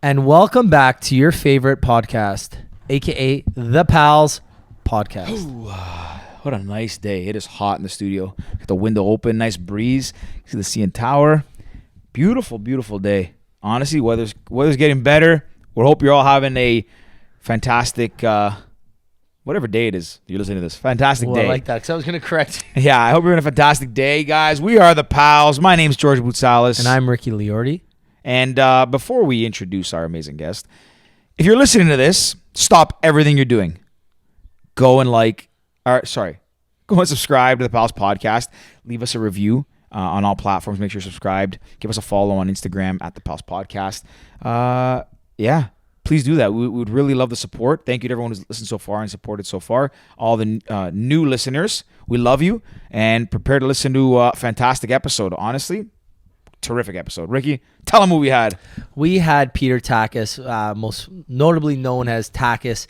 And welcome back to your favorite podcast, aka the Pals Podcast. Ooh, what a nice day. It is hot in the studio. Got the window open, nice breeze. See the CN Tower. Beautiful, beautiful day. Honestly, weather's getting better. We hope you're all having a fantastic, whatever day it is you're listening to this. Fantastic day. I like that because I was going to correct you. Yeah, I hope you're having a fantastic day, guys. We are the Pals. My name's George Boutsalis. And I'm Ricky Liordi. And before we introduce our amazing guest, if you're listening to this, stop everything you're doing. Go and go and subscribe to the Pals Podcast. Leave us a review on all platforms. Make sure you're subscribed. Give us a follow on Instagram at the Pals Podcast. Yeah, please do that. We would really love the support. Thank you to everyone who's listened so far and supported so far. All the new listeners, we love you and prepare to listen to a fantastic episode. Honestly, terrific episode. Ricky, tell them who we had. We had Peter Takis, most notably known as Takis.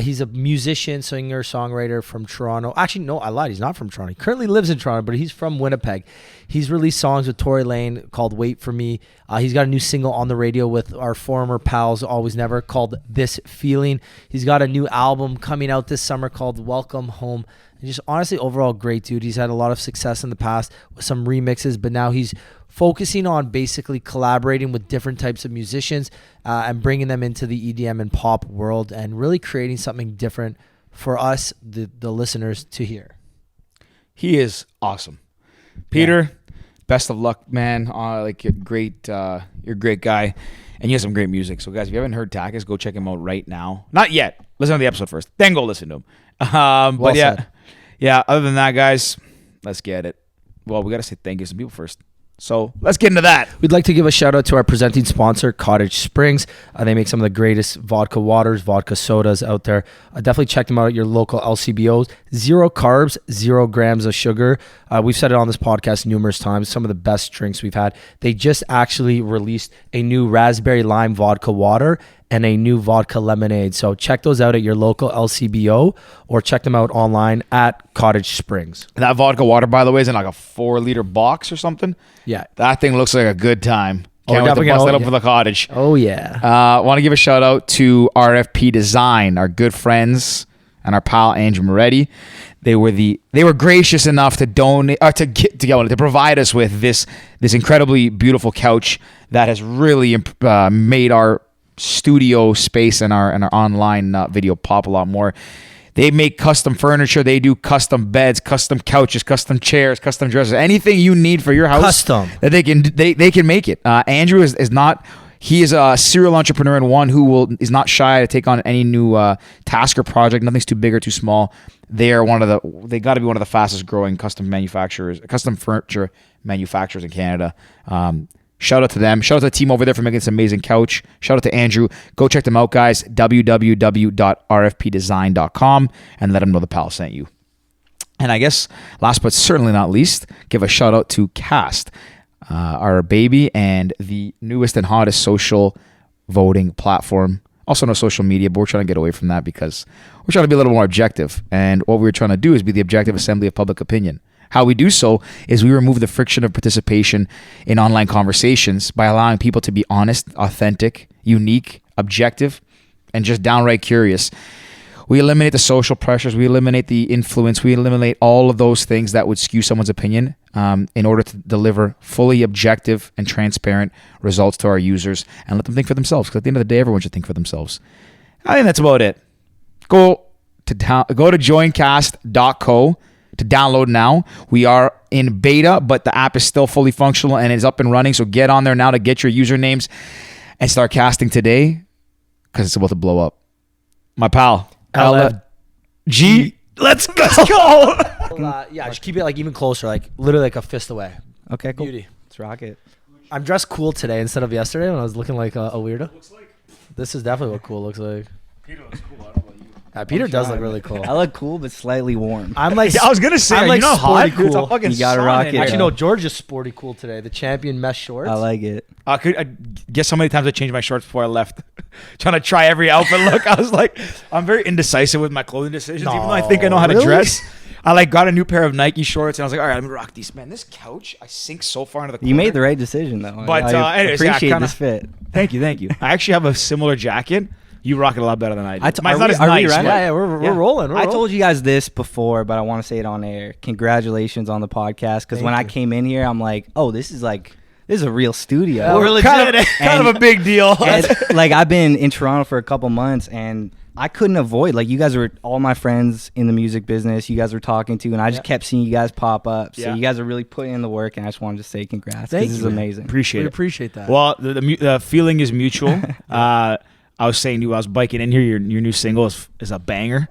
He's a musician, singer, songwriter from Toronto. Actually, no, I lied. He's not from Toronto. He currently lives in Toronto, but he's from Winnipeg. He's released songs with Tory Lanez called Wait For Me. He's got a new single on the radio with our former pals, Always Never, called This Feeling. He's got a new album coming out this summer called Welcome Home. And just honestly, overall, great dude. He's had a lot of success in the past with some remixes, but now he's focusing on basically collaborating with different types of musicians and bringing them into the EDM and pop world and really creating something different for us, the listeners, to hear. He is awesome. Peter, best of luck, man. You're great. You're a great guy, and you have some great music. So, guys, if you haven't heard Takis, go check him out right now. Not yet. Listen to the episode first, then go listen to him. But yeah. Other than that, guys, let's get it. Well, we got to say thank you to some people first. So let's get into that. We'd like to give a shout out to our presenting sponsor, Cottage Springs. They make some of the greatest vodka waters, vodka sodas out there. Definitely check them out at your local LCBOs. 0 carbs, 0 grams of sugar. We've said it on this podcast numerous times. Some of the best drinks we've had. They just actually released a new raspberry lime vodka water and a new vodka lemonade. So check those out at your local LCBO or check them out online at Cottage Springs. That vodka water, by the way, is in like a 4-liter box or something. Yeah. That thing looks like a good time. Can't wait to bust that up for the cottage. Oh, yeah. Want to give a shout out to RFP Design, our good friends, and our pal Andrew Moretti. They were gracious enough to donate to provide us with this incredibly beautiful couch that has really made our studio space and our online video pop a lot more. They make custom furniture. They do custom beds, custom couches, custom chairs, custom dressers. Anything you need for your house, custom, that they can make it. Andrew is not. He is a serial entrepreneur and one who is not shy to take on any new task or project. Nothing's too big or too small. They got to be one of the fastest growing custom furniture manufacturers in Canada. Shout out to them. Shout out to the team over there for making this amazing couch. Shout out to Andrew. Go check them out, guys. www.rfpdesign.com and let them know the pal sent you. And I guess last but certainly not least, give a shout out to Cast, our baby and the newest and hottest social voting platform. Also no social media, but we're trying to get away from that because we're trying to be a little more objective. And what we're trying to do is be the objective assembly of public opinion. How we do so is we remove the friction of participation in online conversations by allowing people to be honest, authentic, unique, objective, and just downright curious. We eliminate the social pressures. We eliminate the influence. We eliminate all of those things that would skew someone's opinion in order to deliver fully objective and transparent results to our users and let them think for themselves. Because at the end of the day, everyone should think for themselves. I think that's about it. Go to joincast.co. to download now. We are in beta, but the app is still fully functional and is up and running. So get on there now to get your usernames and start casting today because it's about to blow up. My pal, LFG. Let's go. Just keep it like even closer, like literally like a fist away. Okay, cool. Beauty. Let's rock it. I'm dressed cool today instead of yesterday when I was looking like a weirdo. This is definitely what cool looks like. Peter looks cool. I don't know about you. Peter does look really cool. I look cool, but slightly warm. I'm like, I was gonna say, I'm like you know, sporty hot. cool. It's a fucking You gotta rock it. Actually, no, George is sporty cool today. The champion mesh shorts. I like it. I guess how many times I changed my shorts before I left, trying to try every outfit look. I was like, I'm very indecisive with my clothing decisions, even though I think I know how to dress. I got a new pair of Nike shorts, and I was like, all right, let me rock these. Man, this couch, I sink so far into the corner. You made the right decision, though. But I anyways, appreciate kinda, this fit. Thank you. I actually have a similar jacket. You rock it a lot better than I do. Are Mine's we- not as are we nice. right? but- Yeah, we're rolling. I told you guys this before, but I want to say it on air. Congratulations on the podcast. Because when I came in here, I'm like, oh, this is a real studio. We're legit. kind of a big deal. And, like, I've been in Toronto for a couple months, and I couldn't avoid, like, you guys were all my friends in the music business. You guys were talking to, and I just kept seeing you guys pop up. So Yeah. you guys are really putting in the work, and I just wanted to say congrats. Thank This is you, man. amazing. Appreciate We it. appreciate that. Well, the feeling is mutual. I was saying to you, I was biking in here. Your new single is a banger.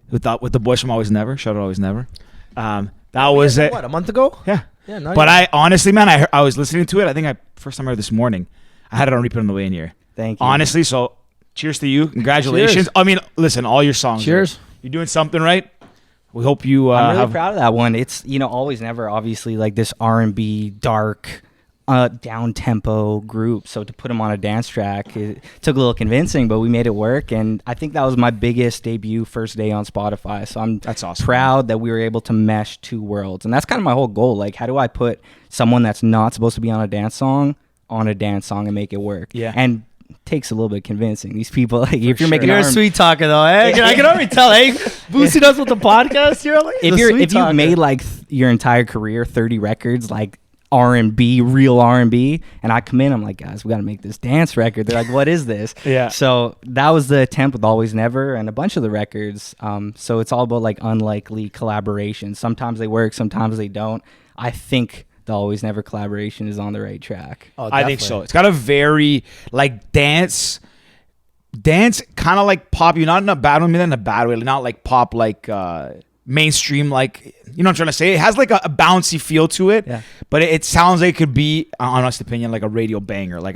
With the boys from Always Never. Shout out Always Never. That was it. What, a month ago? Yeah. Yeah, not But even- I honestly, man, I was listening to it. I think first time I heard this morning. I had it on repeat on the way in here. Thank you. Honestly, so cheers to you. Congratulations. Cheers. I mean, listen, all your songs. Cheers. You're doing something right. We hope you I'm really have. proud of that one. It's, Always Never, obviously, like this R&B, dark, down-tempo group. So to put them on a dance track, it took a little convincing, but we made it work. And I think that was my biggest debut first day on Spotify. So I'm That's awesome. proud that we were able to mesh two worlds. And that's kind of my whole goal. Like, how do I put someone that's not supposed to be on a dance song and make it work? Yeah. And takes a little bit of convincing. These people, like, if you're making You're a R&B sweet talker, though. Eh? I can already tell. Hey, boosting us with the podcast. You're like if you've made like your entire career 30 records like R&B, real R&B, and I come in, I'm like, guys, we got to make this dance record. They're like, what is this? Yeah. So that was the attempt with Always Never and a bunch of the records. So it's all about like unlikely collaborations. Sometimes they work, sometimes they don't. I think the Always Never collaboration is on the right track. Oh, I think so. It's got a very like dance kind of like pop. You're not in a bad way, not in a bad way. Not like pop, like mainstream. Like, you know what I'm trying to say. It has like a bouncy feel to it. Yeah. But it sounds like it could be, honest opinion, like a radio banger. Like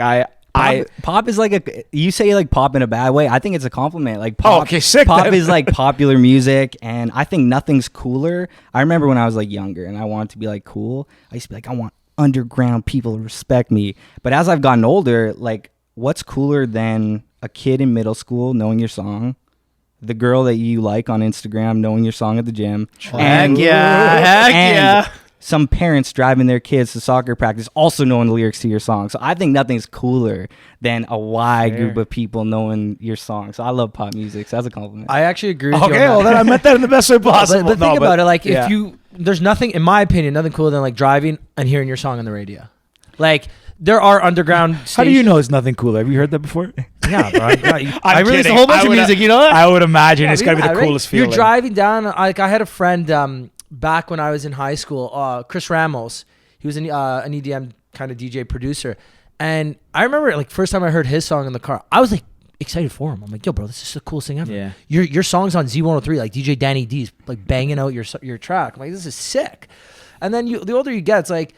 Pop is like you say like pop in a bad way. I think it's a compliment. Like pop, okay, sick pop then. is like popular music, and I think nothing's cooler. I remember when I was like younger and I wanted to be like cool. I used to be like, I want underground people to respect me. But as I've gotten older, like, what's cooler than a kid in middle school knowing your song, the girl that you like on Instagram knowing your song at the gym, Heck yeah. some parents driving their kids to soccer practice also knowing the lyrics to your song. So I think nothing's cooler than a wide group of people knowing your song. So I love pop music. So that's a compliment. I actually agree with you. okay, on well that. then I meant that in the best way possible. But think about it. Like, yeah. there's nothing, in my opinion, nothing cooler than like driving and hearing your song on the radio. Like, there are underground stations. How do you know it's nothing cooler? Have you heard that before? Yeah, bro. I I'm released a kidding. whole bunch I of would- music, you know that? I would imagine it's gotta be the Yeah, right? coolest feeling. You're driving down, like, I had a friend back when I was in high school, Chris Ramos. He was an EDM kind of DJ producer. And I remember, like, first time I heard his song in the car, I was, like, excited for him. I'm like, yo, bro, this is the coolest thing ever. Yeah. Your song's on Z103, like DJ Danny D's, like, banging out your track. I'm like, this is sick. And then the older you get, it's like,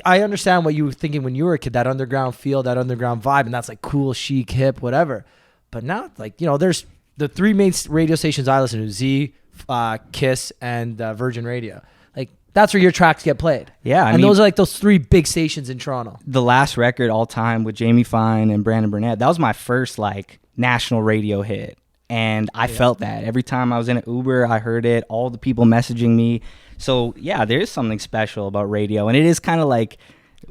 I understand what you were thinking when you were a kid, that underground feel, that underground vibe, and that's like cool, chic, hip, whatever. But now, like, there's the three main radio stations I listen to, Z, Kiss, and Virgin Radio. Like, that's where your tracks get played. Yeah, I and mean- those are like those three big stations in Toronto. the last record all time with Jamie Fine and Brandon Burnett, that was my first like national radio hit. And I felt that every time I was in an Uber, I heard it, all the people messaging me. So yeah, there is something special about radio. And it is kind of like,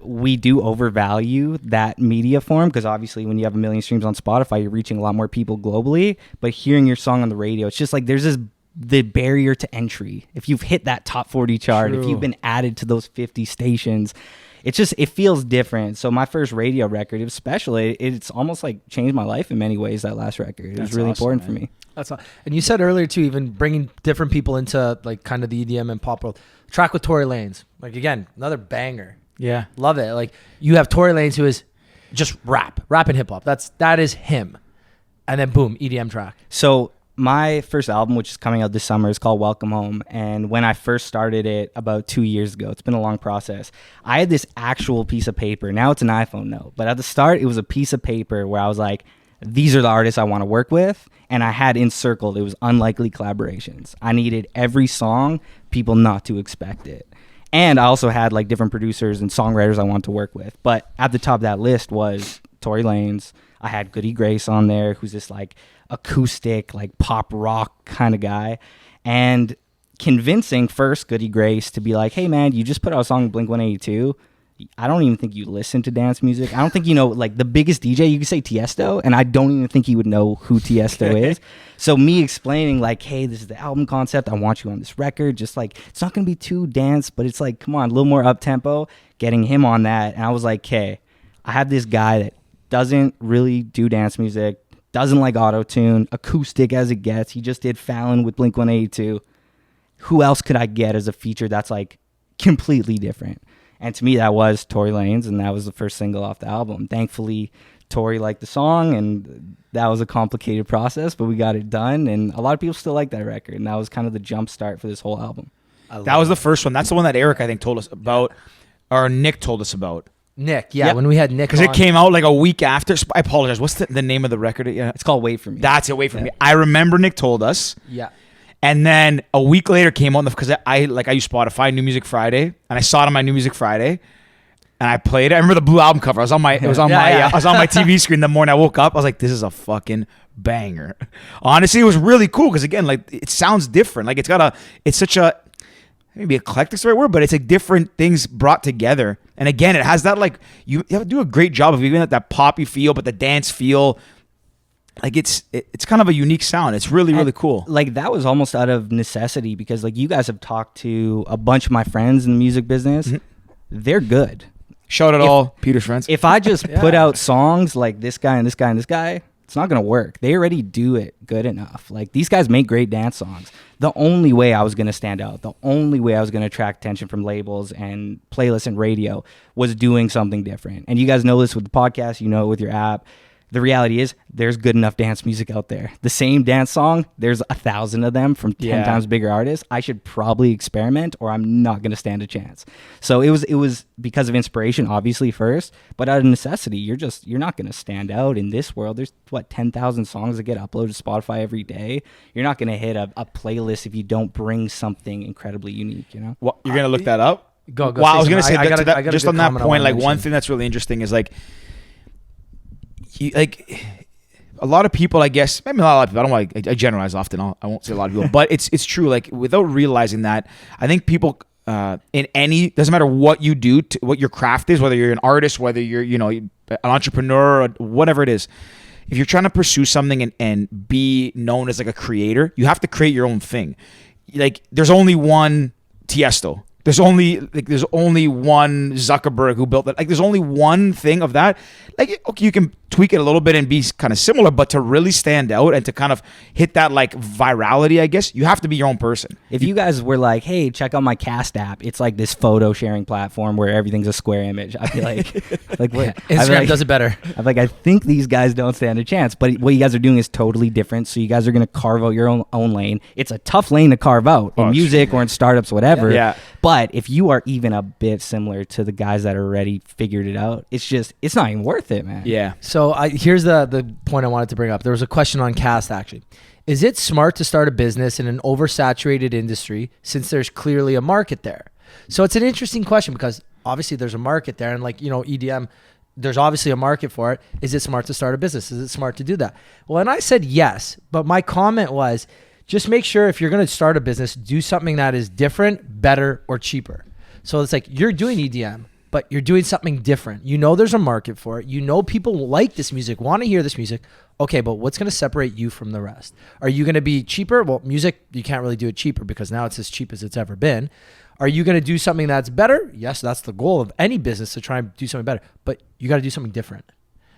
we do overvalue that media form because obviously when you have 1 million streams on Spotify, you're reaching a lot more people globally. But hearing your song on the radio, it's just like there's the barrier to entry. If you've hit that top 40 chart, if True. you've been added to those 50 stations, it feels different. So my first radio record, it was special. It's almost like changed my life in many ways, that last record. It was That's really awesome, important man. for me. That's all. And you said earlier too, even bringing different people into like kind of the EDM and pop world. Track with Tory Lanez, like, again, another banger. Yeah. Love it. Like, you have Tory Lanez, who is just rap and hip hop. That is him. And then boom, EDM track. So my first album, which is coming out this summer, is called Welcome Home. And when I first started it about 2 years ago, it's been a long process. I had this actual piece of paper. Now it's an iPhone note. But at the start, it was a piece of paper where I was like, these are the artists I want to work with. And I had encircled, it was unlikely collaborations. I needed every song, people not to expect it. And I also had like different producers and songwriters I wanted to work with. But at the top of that list was Tory Lanez. I had Goody Grace on there, who's this like acoustic, like pop rock kind of guy. And convincing first Goody Grace to be like, hey man, you just put out a song Blink-182. I don't even think you listen to dance music. I don't think you know, like, the biggest DJ, you could say Tiesto, and I don't even think you would know who Tiesto is. So me explaining, like, hey, this is the album concept. I want you on this record. Just, like, it's not going to be too dance, but it's, like, come on, a little more up-tempo. Getting him on that. And I was like, okay, I have this guy that doesn't really do dance music, doesn't like auto-tune, acoustic as it gets. He just did Fallon with Blink-182. Who else could I get as a feature that's, like, completely different? And to me, that was Tory Lanez, and that was the first single off the album. Thankfully, Tory liked the song, and that was a complicated process, but we got it done, and a lot of people still like that record, and that was kind of the jump start for this whole album. That was the first one. That's the one that Eric, I think, told us about, or Nick told us about. Nick, yeah, when we had Nick because it came out like a week after. I apologize. What's the name of the record? Yeah, it's called Wait For Me. That's it, Wait For Me. I remember Nick told us. Yeah. And then a week later came on because I use Spotify, New Music Friday, and I saw it on my New Music Friday, and I played it. I remember the blue album cover. I was on my TV screen the morning I woke up. I was like, this is a fucking banger. Honestly, it was really cool because again, like, it sounds different. Like, it's such a, maybe eclectic's the right word, but it's like different things brought together. And again, it has that, like, you have to do a great job of giving it that poppy feel, but the dance feel. Like, it's kind of a unique sound. It's really, really cool. Like, that was almost out of necessity because, like, you guys have talked to a bunch of my friends in the music business. Mm-hmm. They're good. Shout out all Peter's friends. If I just put out songs like this guy and this guy and this guy, it's not going to work. They already do it good enough. Like, these guys make great dance songs. The only way I was going to stand out, the only way I was going to attract attention from labels and playlists and radio was doing something different. And you guys know this with the podcast. You know it with your app. The reality is there's good enough dance music out there. The same dance song, there's 1,000 of them from 10 times bigger artists. I should probably experiment or I'm not going to stand a chance. So it was because of inspiration, obviously, first, but out of necessity, you're not going to stand out in this world. There's 10,000 songs that get uploaded to Spotify every day. You're not going to hit a playlist if you don't bring something incredibly unique, you know? Well, you're going to look that up? Go. Well, I was going to say, just on that point, like, one thing that's really interesting is, like, a lot of people, I guess, maybe not a lot of people, I don't want to, I generalize often, I won't say a lot of people, but it's true, like, without realizing that, I think people, doesn't matter what you do, what your craft is, whether you're an artist, whether you're, an entrepreneur, or whatever it is, if you're trying to pursue something and be known as, like, a creator, you have to create your own thing. Like, there's only one Tiesto. There's only one Zuckerberg who built that. Like, there's only one thing of that. Like, okay, you can tweak it a little bit and be kind of similar, but to really stand out and to kind of hit that, like, virality, I guess, you have to be your own person. If you guys were like, hey, check out my Cast app, it's like this photo sharing platform where everything's a square image, I'd be like, what? Instagram does it better. I'm like, I think these guys don't stand a chance, but what you guys are doing is totally different. So you guys are going to carve out your own lane. It's a tough lane to carve out in music or in startups, whatever. Yeah. But if you are even a bit similar to the guys that already figured it out, it's not even worth it, man. Yeah. So here's the point I wanted to bring up. There was a question on Cast, actually. Is it smart to start a business in an oversaturated industry since there's clearly a market there? So it's an interesting question because obviously there's a market there, and, like, EDM, there's obviously a market for it. Is it smart to start a business? Is it smart to do that? Well, and I said yes, but my comment was, just make sure if you're going to start a business, do something that is different, better, or cheaper. So it's like you're doing EDM, but you're doing something different. There's a market for it. People like this music, want to hear this music. Okay, but what's going to separate you from the rest? Are you going to be cheaper? Well, music, you can't really do it cheaper because now it's as cheap as it's ever been. Are you going to do something that's better? Yes, that's the goal of any business, to try and do something better. But you got to do something different.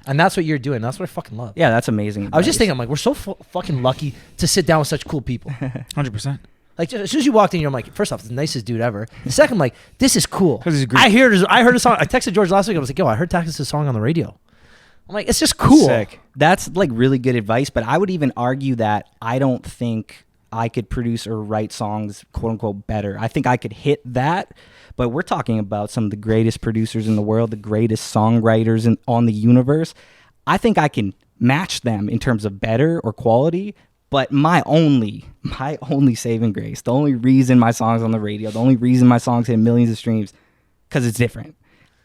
And that's what you're doing. That's what I fucking love. Yeah, that's amazing. I was just thinking, I'm like, we're so fucking lucky to sit down with such cool people. 100%. Like, as soon as you walked in, you're like, first off, the nicest dude ever. Second, I'm like, this is cool. This is great. I heard a song. I texted George last week. I was like, yo, I heard Takis' song on the radio. I'm like, it's just cool. Sick. That's, like, really good advice. But I would even argue that I don't think I could produce or write songs, quote unquote, better. I think I could hit that. But we're talking about some of the greatest producers in the world, the greatest songwriters on the universe. I think I can match them in terms of better or quality, but my only saving grace, the only reason my song's on the radio, the only reason my songs hit millions of streams, because it's different.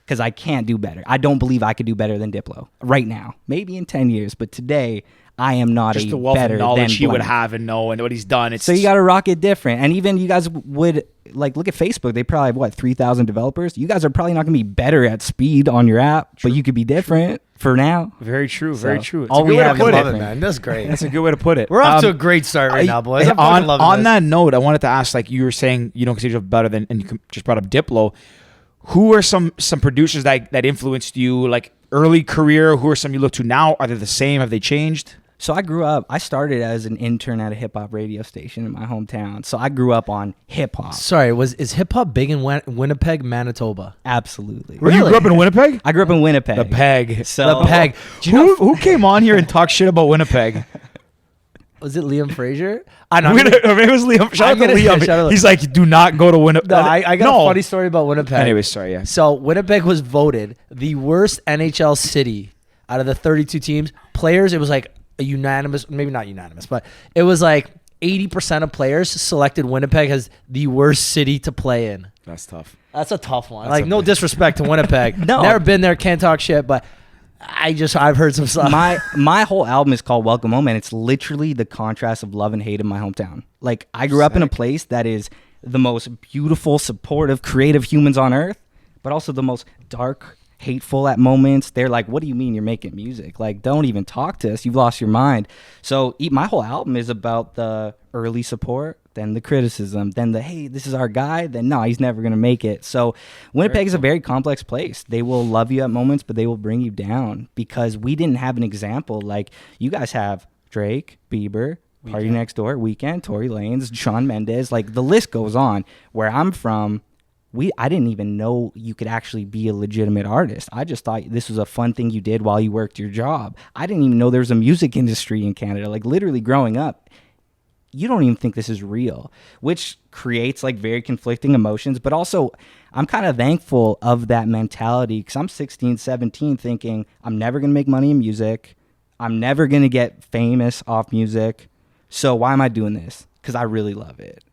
Because I can't do better. I don't believe I could do better than Diplo right now. Maybe in 10 years, but today I am not Just a the wealth better of knowledge than he would blank. have and know and what he's done. It's So you got to rock it different. And even you guys would like look at Facebook. They probably have what 3,000 developers. You guys are probably not going to be better at speed on your app, but you could be different for now. very true. Very true. It's all a good we way have to is put love it. it, man. That's great. That's a good way to put it. We're off to a great start right now, boys. I'm fucking loving on this. that note, I wanted to ask, like you were saying, you don't consider yourself better than, and you just brought up Diplo. Who are some producers that influenced you, like early career? Who are some you look to now? Are they the same? Have they changed? So I started as an intern at a hip hop radio station in my hometown. So I grew up on hip hop. Sorry, is hip hop big in Winnipeg, Manitoba? Absolutely. You grew up in Winnipeg? I grew up in Winnipeg. The Peg. So The Peg. Do you know, Who came on here and talked shit about Winnipeg? was it Liam Fraser? I don't know. Maybe it was Liam. Shout out to Liam. shout out- He's like, do not go to Winnipeg. No, I got a funny story about Winnipeg. Anyways, sorry. Yeah. So Winnipeg was voted the worst NHL city out of the 32 teams. Players, it was like a unanimous, maybe not unanimous, but it was like 80% of players selected Winnipeg as the worst city to play in. That's tough. That's a tough one. That's Like, a no big- disrespect to Winnipeg. No. Never been there, can't talk shit, but I've heard some stuff. my whole album is called Welcome Home, and it's literally the contrast of love and hate in my hometown. Like I grew up in a place that is the most beautiful, supportive, creative humans on earth, but also the most dark, hateful at moments. They're like, what do you mean you're making music? Like, don't even talk to us. You've lost your mind. So my whole album is about the early support, then the criticism, then the, hey, this is our guy, then no, he's never going to make it. So Winnipeg is a very complex place. They will love you at moments, but they will bring you down because we didn't have an example. Like you guys have Drake, Bieber, Party Next Door, Weekend, Tory Lanez, Shawn Mendes, like the list goes on. Where I'm from, I didn't even know you could actually be a legitimate artist. I just thought this was a fun thing you did while you worked your job. I didn't even know there was a music industry in Canada. Like literally growing up, you don't even think this is real, which creates like very conflicting emotions. But also, I'm kind of thankful of that mentality because I'm 16, 17 thinking I'm never going to make money in music. I'm never going to get famous off music. So why am I doing this? Because I really love it.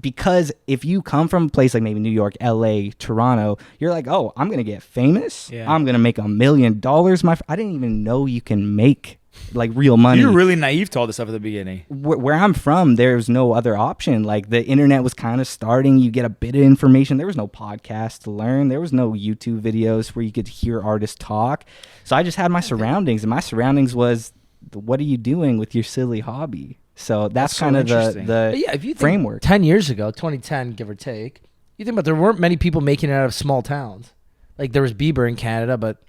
Because if you come from a place like maybe New York, LA, Toronto, you're like, oh, I'm going to get famous. Yeah. I'm going to make $1 million. I didn't even know you can make like real money. You're really naive to all this stuff at the beginning. Where I'm from, there's no other option. Like the internet was kind of starting. You get a bit of information. There was no podcast to learn. There was no YouTube videos where you could hear artists talk. So I just had my surroundings, and my surroundings was, what are you doing with your silly hobby? So that's so kind of interesting. the But yeah, if you think framework. 10 years ago, 2010, give or take, you think about there weren't many people making it out of small towns. Like there was Bieber in Canada, but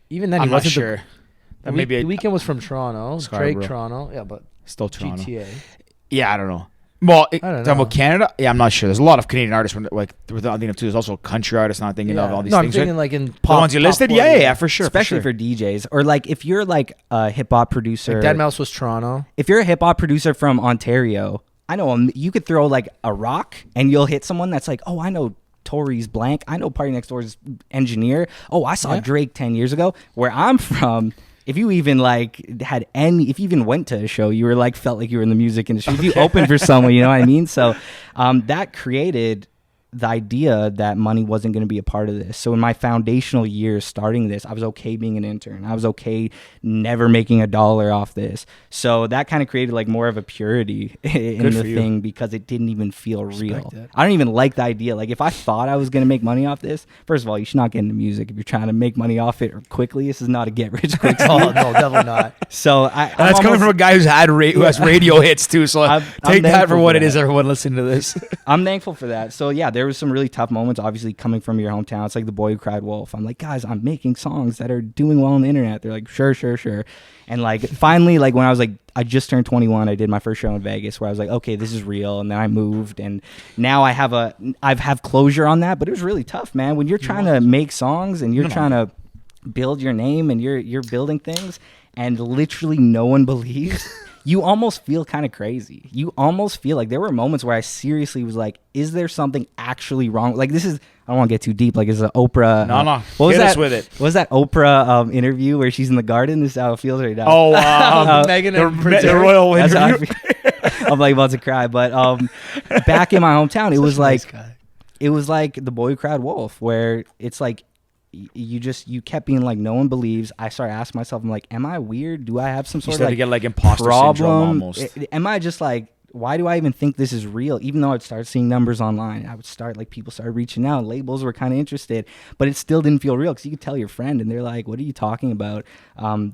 even then I'm he not wasn't sure. That maybe the Weekend was from Toronto, Scarborough. Drake Toronto, yeah, but Still Toronto. GTA. Yeah, I don't know. Well, I don't talking know. about Canada, yeah, I'm not sure. There's a lot of Canadian artists. Like, without thinking of too, there's also country artists. Not thinking of all these no, things. I'm thinking right? like in The pop, ones you top listed, 40, yeah, for sure, Especially for for DJs, or like if you're like a hip hop producer. Like Dead Mouse was Toronto. If you're a hip hop producer from Ontario, I know you could throw like a rock and you'll hit someone that's like, oh, I know Tory's blank. I know Party Next Door's engineer. Oh, I saw Drake 10 years ago. Where I'm from, if you even like if you even went to a show, you were like, felt like you were in the music industry. If you opened for someone, you know what I mean? So that created the idea that money wasn't going to be a part of this. So in my foundational years starting this, I was okay being an intern. I was okay never making $1 off this. So that kind of created like more of a purity in Good the for you. thing because it didn't even feel real. it. I don't even like the idea. Like if I thought I was going to make money off this, first of all, you should not get into music if you're trying to make money off it quickly. This is not a get rich quick scheme. Oh no, definitely not. So And that's coming from a guy who has radio hits too. So I'm take that thankful for what for it is. that. Everyone listening to this. I'm thankful for that. So yeah, there was some really tough moments, obviously coming from your hometown. It's like The Boy Who Cried Wolf. I'm like, guys, I'm making songs that are doing well on the internet. They're like, sure. And like finally, like when I was like, I just turned 21, I did my first show in Vegas where I was like, okay, this is real. And then I moved, and now I have closure on that. But it was really tough, man. When you're trying to make songs and you're trying to build your name and you're building things, and literally no one believes. You almost feel kind of crazy. You almost feel like there were moments where I seriously was like, is there something actually wrong? Like this is, I don't want to get too deep. Like it's an Oprah. No. What was Hit that? us with it. What was that Oprah interview where she's in the garden? This is how it feels right now. Oh, Megan and Prince the Harry. royal That's how I interview. feel. I'm like about to cry. But back in my hometown, it was like, it was like The Boy Who Cried Wolf, where it's like, you kept being like, no one believes. I started asking myself, I'm like, am I weird? Do I have some You sort of started to get like imposter syndrome problem? almost. Am I just like, why do I even think this is real? Even though I'd start seeing numbers online, I would start like people started reaching out. Labels were kind of interested, but it still didn't feel real because you could tell your friend and they're like, what are you talking about?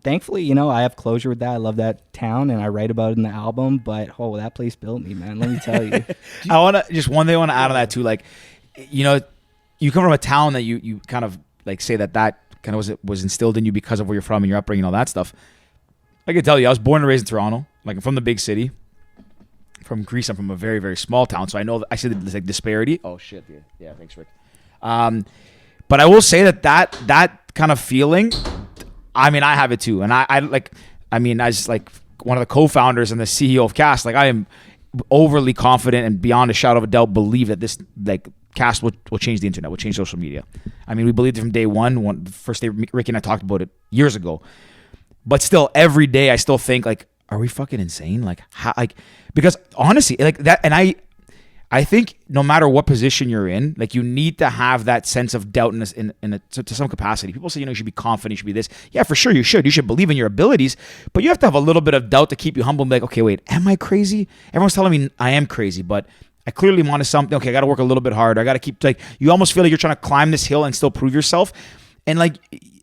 Thankfully, you know, I have closure with that. I love that town and I write about it in the album, but oh, that place built me, man. Let me tell you. I want to just one thing I want to add on that too. Like, you know, you come from a town that you kind of like say that kind of was instilled in you because of where you're from and your upbringing and all that stuff. I can tell you, I was born and raised in Toronto, like I'm from the big city. From Greece, I'm from a very, very small town, so I know I see this like disparity. Oh shit, dude. Yeah, thanks, Rick. But I will say that kind of feeling, I mean, I have it too, and as like one of the co-founders and the CEO of Cast, like I am overly confident and beyond a shadow of a doubt believe that this like Cast will change the internet, will change social media. I mean, we believed it from day one. The first day Ricky and I talked about it years ago, but still every day I still think like, are we fucking insane? Like how, like, because honestly, like that, and I think no matter what position you're in, like you need to have that sense of doubt to some capacity. People say, you know, you should be confident, you should be this. Yeah, for sure you should. You should believe in your abilities, but you have to have a little bit of doubt to keep you humble and be like, okay, wait, am I crazy? Everyone's telling me I am crazy, but I clearly wanted something. Okay, I got to work a little bit harder. I got to keep like, you almost feel like you're trying to climb this hill and still prove yourself. And like,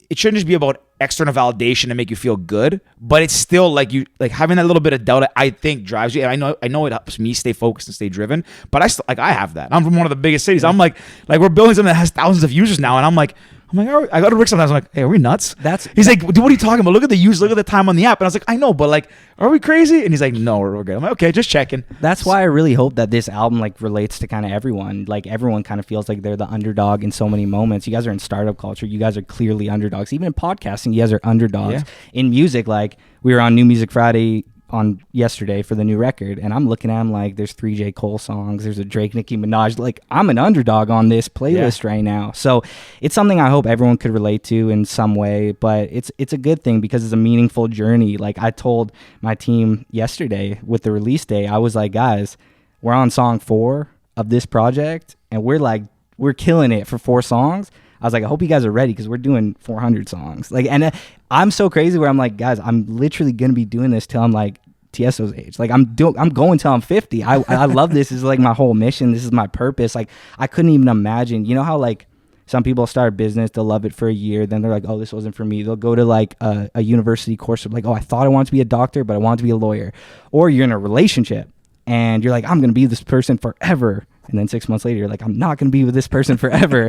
it shouldn't just be about external validation to make you feel good, but it's still like you like having that little bit of doubt. I think drives you. And I know it helps me stay focused and stay driven. But I still like I have that. I'm from one of the biggest cities. I'm like we're building something that has thousands of users now, and I'm like, I go to Rick sometimes. I'm like, hey, are we nuts? He's like, dude, what are you talking about? Look at the use. Look at the time on the app. And I was like, I know, but like, are we crazy? And he's like, no, we're good. I'm like, okay, just checking. That's why I really hope that this album like relates to kind of everyone. Like everyone kind of feels like they're the underdog in so many moments. You guys are in startup culture. You guys are clearly underdogs. Even in podcasting, you guys are underdogs. Yeah. In music, like we were on New Music Friday on yesterday for the new record, and I'm looking at him like there's 3 J. Cole songs, there's a Drake, Nicki Minaj, like I'm an underdog on this playlist right now. So it's something I hope everyone could relate to in some way, but it's a good thing because it's a meaningful journey. Like I told my team yesterday with the release day, I was like, guys, we're on song 4 of this project and we're killing it for 4 songs. I was like, I hope you guys are ready because we're doing 400 songs. Like, and I'm so crazy where I'm like, guys, I'm literally gonna be doing this till I'm like Tiesto's age. Like, I'm going till I'm 50. I love this. This is like my whole mission. This is my purpose. Like, I couldn't even imagine. You know how like some people start a business, they'll love it for a year, then they're like, oh, this wasn't for me. They'll go to like a university course of like, oh, I thought I wanted to be a doctor, but I wanted to be a lawyer. Or you're in a relationship and you're like, I'm gonna be this person forever. And then 6 months later, you're like, I'm not going to be with this person forever.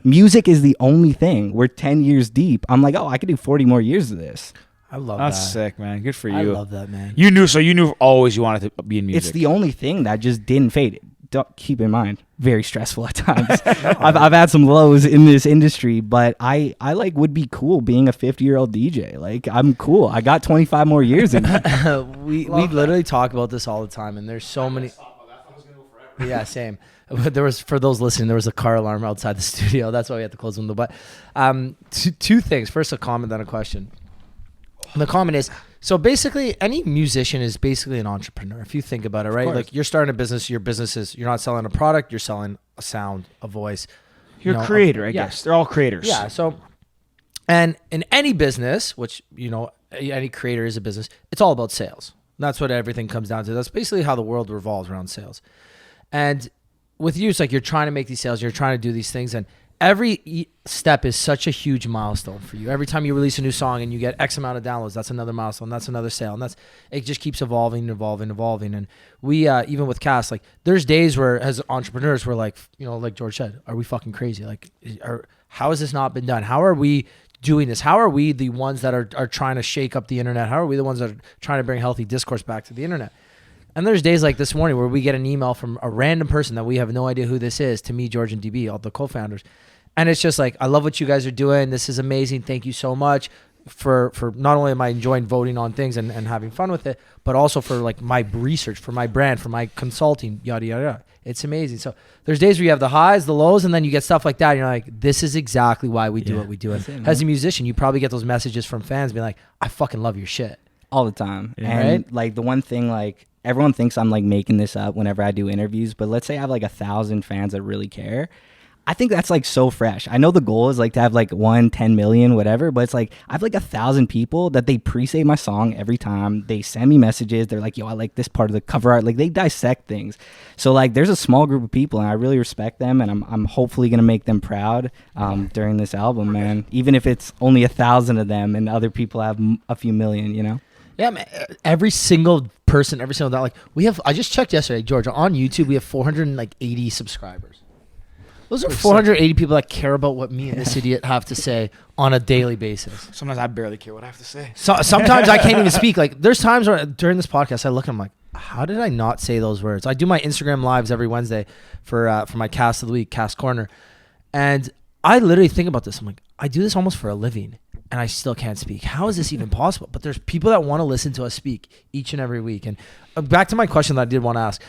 Music is the only thing. We're 10 years deep. I'm like, oh, I could do 40 more years of this. I love that. That's sick, man. Good for you. I love that, man. You knew always you wanted to be in music. It's the only thing that just didn't fade. Don't keep in mind, very stressful at times. I've had some lows in this industry, but I like would be cool being a 50-year-old DJ. Like I'm cool. I got 25 more years in me. we literally talk about this all the time, and there's so many. Yeah, same. There was, for those listening, there was a car alarm outside the studio. That's why we had to close the window. But two things. First, a comment, then a question. And the comment is, so basically, any musician is basically an entrepreneur. If you think about it, right? Like you're starting a business. Your business is, you're not selling a product. You're selling a sound, a voice. You're a creator, I guess. They're all creators. Yeah. So, and in any business, which, you know, any creator is a business, it's all about sales. That's what everything comes down to. That's basically how the world revolves around sales. And with you, it's like you're trying to make these sales, you're trying to do these things, and every step is such a huge milestone for you. Every time you release a new song and you get X amount of downloads, that's another milestone, that's another sale, and it just keeps evolving. And we, even with Cast, like there's days where as entrepreneurs we're like, you know, like George said, are we fucking crazy? Like, how has this not been done? How are we doing this? How are we the ones that are trying to shake up the internet? How are we the ones that are trying to bring healthy discourse back to the internet? And there's days like this morning where we get an email from a random person that we have no idea who this is, to me, George, and DB, all the co-founders. And it's just like, I love what you guys are doing. This is amazing. Thank you so much for not only am I enjoying voting on things and having fun with it, but also for like my research, for my brand, for my consulting, yada, yada, yada. It's amazing. So there's days where you have the highs, the lows, and then you get stuff like that. And you're like, this is exactly why we do what we do. And as a musician, you probably get those messages from fans being like, I fucking love your shit. All the time. Yeah. And right? like the one thing, like everyone thinks I'm like making this up whenever I do interviews, but let's say I have like 1,000 fans that really care. I think that's like so fresh. I know the goal is like to have like 10 million, whatever, but it's like I have like 1,000 people that they pre-save my song every time. They send me messages. They're like, yo, I like this part of the cover art. Like they dissect things. So like there's a small group of people and I really respect them, and I'm hopefully going to make them proud during this album, man. Even if it's only 1,000 of them and other people have a few million, you know? Yeah, man. Every single person, every single dollar. Like I just checked yesterday, Georgia, on YouTube, we have 480 subscribers. Those are 480 people that care about what me and this idiot have to say on a daily basis. Sometimes I barely care what I have to say. So sometimes I can't even speak. Like there's times where during this podcast I look and I'm like, how did I not say those words? I do my Instagram lives every Wednesday for my cast of the week, Cast Corner, and I literally think about this. I'm like, I do this almost for a living, and I still can't speak. How is this even possible? But there's people that want to listen to us speak each and every week. And back to my question that I did want to ask.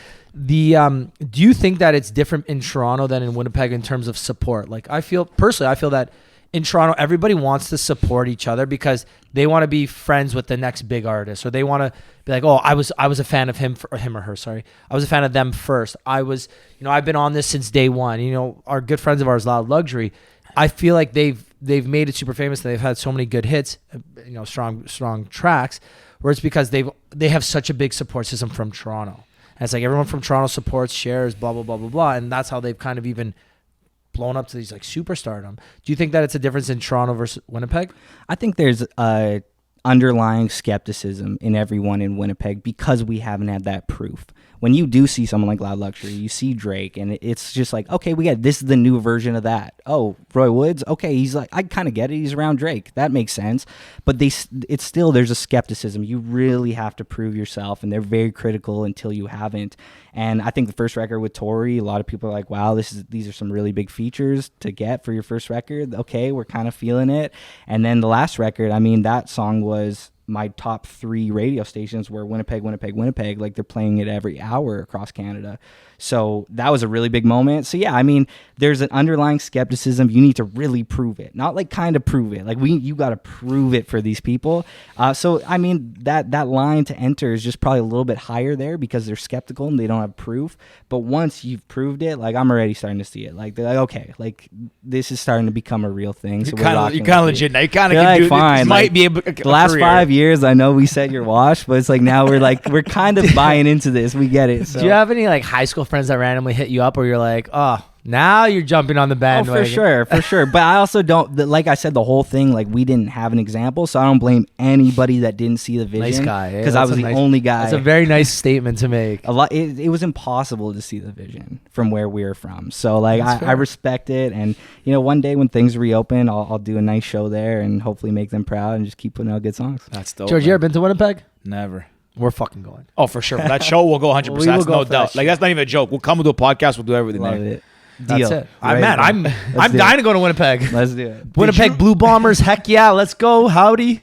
Do you think that it's different in Toronto than in Winnipeg in terms of support? Like I feel that in Toronto, everybody wants to support each other because they want to be friends with the next big artist, or they want to be like, oh, I was a fan of him or her. Sorry. I was a fan of them first. I've been on this since day one. Our good friends of ours, Loud Luxury, I feel like they've made it super famous. They've had so many good hits, strong tracks, where it's because they have such a big support system from Toronto. And it's like everyone from Toronto supports, shares, blah, blah, blah, blah, blah. And that's how they've kind of even blown up to these like superstardom. Do you think that it's a difference in Toronto versus Winnipeg? I think there's a underlying skepticism in everyone in Winnipeg because we haven't had that proof. When you do see someone like Loud Luxury, you see Drake, and it's just like, okay, we get this is the new version of that. Oh, Roy Woods, okay, he's like, I kind of get it. He's around Drake. That makes sense. But it's still, there's a skepticism. You really have to prove yourself, and they're very critical until you haven't. And I think the first record with Tory, a lot of people are like, wow, these are some really big features to get for your first record. Okay, we're kind of feeling it. And then the last record, I mean, that song was my top 3 radio stations were Winnipeg, Winnipeg, Winnipeg. Like they're playing it every hour across Canada. So that was a really big moment. So yeah, I mean, there's an underlying skepticism. You need to really prove it, not like kind of prove it. Like you got to prove it for these people. So I mean, that line to enter is just probably a little bit higher there because they're skeptical and they don't have proof. But once you've proved it, like I'm already starting to see it. Like they're like, okay, like this is starting to become a real thing. So you're kind of legit now. You kind of can like, do fine. This might be the last career. 5 years, I know we set your wash, but it's like now we're kind of buying into this. We get it. So. Do you have any like high school friends that randomly hit you up where you're like, oh, now you're jumping on the bandwagon? For sure. But I also don't, like I said, the whole thing, like we didn't have an example, so I don't blame anybody that didn't see the vision. Nice guy. Because I was the only guy. That's a very nice statement to make. It was impossible to see the vision from where we're from. So like I respect it, and one day when things reopen, I'll do a nice show there and hopefully make them proud and just keep putting out good songs. That's dope. George, you ever been to Winnipeg? Never. We're fucking going. Oh, for sure. That show will go 100%. We will that's go no for doubt. that Like that's not even a joke. We'll come and do a podcast. We'll do everything Love there. it. That's Deal. it. I'm Let's do dying it. to go to Winnipeg. Let's do it. Winnipeg Blue Bombers. Heck yeah, let's go. Howdy.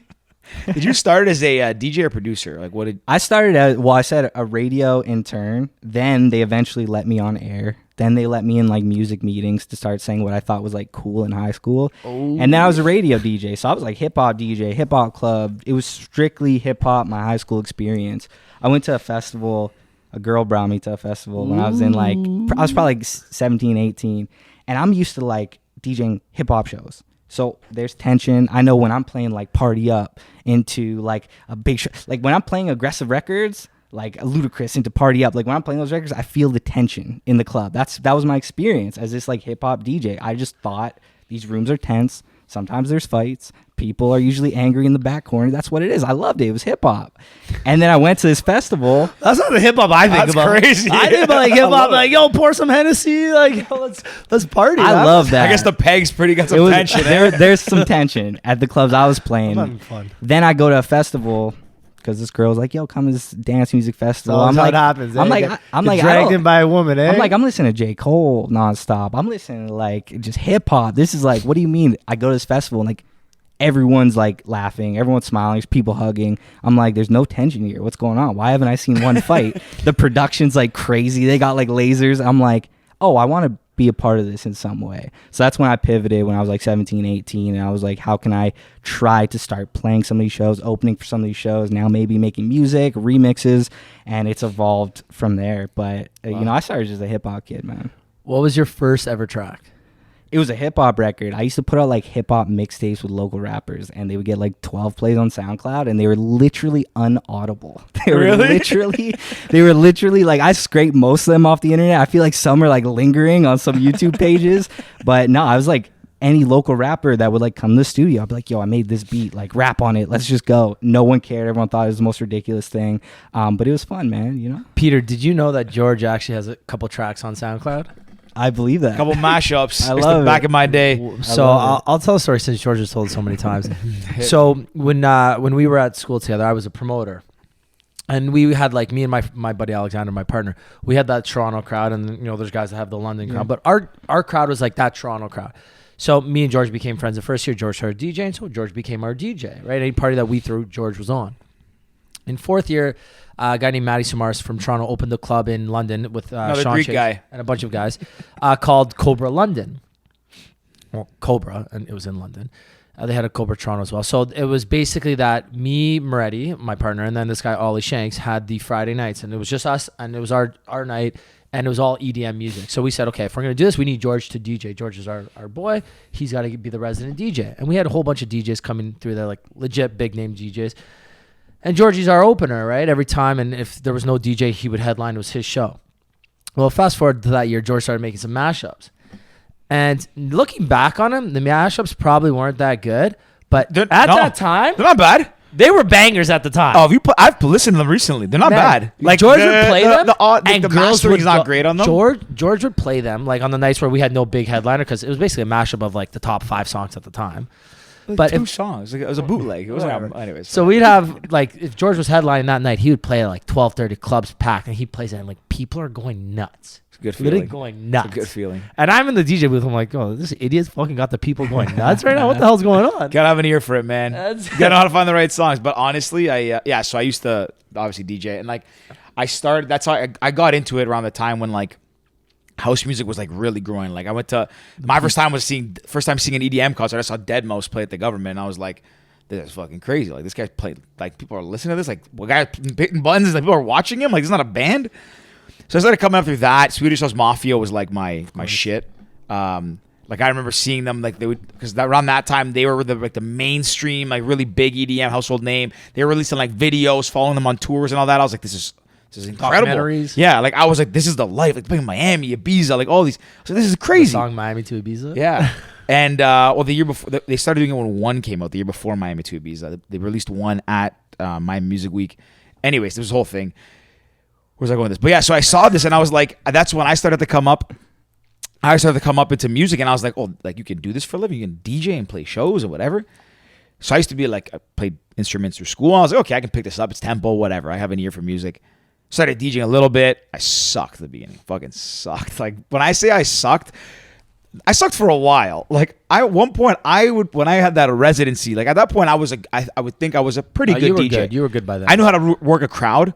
Did you start as a DJ or producer? Like what did I started as, I said a radio intern. Then they eventually let me on air. Then they let me in like music meetings to start saying what I thought was like cool in high school. Oh. And then I was a radio DJ. So I was like hip hop DJ, hip hop club. It was strictly hip hop, my high school experience. I went to a festival. A girl brought me to a festival when I was in like, I was probably like 17, 18. And I'm used to like DJing hip hop shows. So there's tension. I know when I'm playing like Party Up into like a big show, like when I'm playing aggressive records, like Ludacris into Party Up, like when I'm playing those records, I feel the tension in the club. That was my experience as this like hip hop DJ. I just thought these rooms are tense. Sometimes there's fights. People are usually angry in the back corner. That's what it is. I loved it. It was hip hop. And then I went to this festival. That's not the hip hop I think about. That's crazy. I think about like hip hop, like, yo, pour some Hennessy. Like, yo, let's party. I love that. I guess the peg's got some tension. There's some tension at the clubs I was playing. I'm having fun. Then I go to a festival because this girl's like, yo, come to this dance music festival. I'm like, how it happens. I'm like, dragged in by a woman, eh? I'm like, I'm listening to J. Cole nonstop. I'm listening to like just hip hop. This is like, what do you mean? I go to this festival and like everyone's like laughing, everyone's smiling, there's people hugging. I'm like, there's no tension here. What's going on? Why haven't I seen one fight? The production's like crazy. They got like lasers. I'm like, oh, I want to be a part of this in some way. So that's when I pivoted when I was like 17, 18, and I was like, how can I try to start playing some of these shows, opening for some of these shows, now maybe making music, remixes, and it's evolved from there. But I started as a hip hop kid, man. What was your first ever track? It was a hip hop record. I used to put out like hip hop mixtapes with local rappers, and they would get like 12 plays on SoundCloud, and they were literally unaudible. They were literally like, I scraped most of them off the internet. I feel like some are like lingering on some YouTube pages, but no, I was like, any local rapper that would like come to the studio, I'd be like, yo, I made this beat, like rap on it, let's just go. No one cared. Everyone thought it was the most ridiculous thing, but it was fun, man, you know. Peter, did you know that George actually has a couple tracks on SoundCloud? I believe that. A couple mashups. I love back it. in my day. So I'll tell a story since George has told it so many times. So when we were at school together, I was a promoter. And we had like me and my buddy Alexander, my partner, we had that Toronto crowd, and you know there's guys that have the London crowd, but our crowd was like that Toronto crowd. So me and George became friends. The first year, George started DJing, so George became our DJ, right? Any party that we threw, George was on. In fourth year, a guy named Matty Samaras from Toronto opened a club in London with Sean Greek Chase guy and a bunch of guys called Cobra London. Well, Cobra, and it was in London. They had a Cobra Toronto as well. So it was basically that me, Moretti, my partner, and then this guy, Ollie Shanks, had the Friday nights. And it was just us, and it was our night. And it was all EDM music. So we said, okay, if we're going to do this, we need George to DJ. George is our boy. He's got to be the resident DJ. And we had a whole bunch of DJs coming through there, like legit big name DJs. And Georgie's our opener, right? Every time. And if there was no DJ, he would headline. It was his show. Well, fast forward to that year, George started making some mashups. And looking back on them, the mashups probably weren't that good. But that time, they're not bad. they were bangers at the time. Oh, I've listened to them recently. They're not bad. Like George would play them, and the mastering's not great on them. George would play them like on the nights where we had no big headliner, because it was basically a mashup of like the top 5 songs at the time. But two songs. It was a bootleg. It wasn't. Anyways. So we'd have like, if George was headlining that night, he would play at like 12:30, clubs packed, and he plays it, and like people are going nuts. It's a good feeling. Literally going nuts. It's a good feeling. And I'm in the DJ booth. I'm like, oh, this idiot's fucking got the people going nuts right now. What the hell's going on? Gotta have an ear for it, man. Gotta know how to find the right songs. But honestly, so I used to obviously DJ, and like I started. That's how I got into it around the time when like house music was like really growing. Like I went to my first time seeing an EDM concert. I saw Deadmau5 play at the Government, and I was like, this is fucking crazy. Like this guy played, like people are listening to this. Like what guy hitting buttons? Like people are watching him. Like it's not a band. So I started coming up through that. Swedish House Mafia was like my shit. Like I remember seeing them, like they would, because around that time they were the mainstream, like really big EDM household name. They were releasing like videos, following them on tours and all that. I was like, this is incredible. Yeah, like I was like, this is the life. Like playing Miami, Ibiza, like all these. So this is crazy. The song Miami to Ibiza. Yeah. And the year before, they started doing it when one came out. The year before Miami to Ibiza, they released one at Miami Music Week. Anyways, there was a whole thing. Where's I going with this? But yeah, so I saw this and I was like, that's when I started to come up. I started to come up into music, and I was like, oh, like you can do this for a living. You can DJ and play shows or whatever. So I used to be like, I played instruments through school. I was like, okay, I can pick this up. It's tempo, whatever. I have an ear for music. Started DJing a little bit. I sucked at the beginning. Fucking sucked. Like when I say I sucked for a while. Like at one point when I had that residency, like at that point I would think I was a pretty good DJ. Good. You were good by that. I knew how to work a crowd.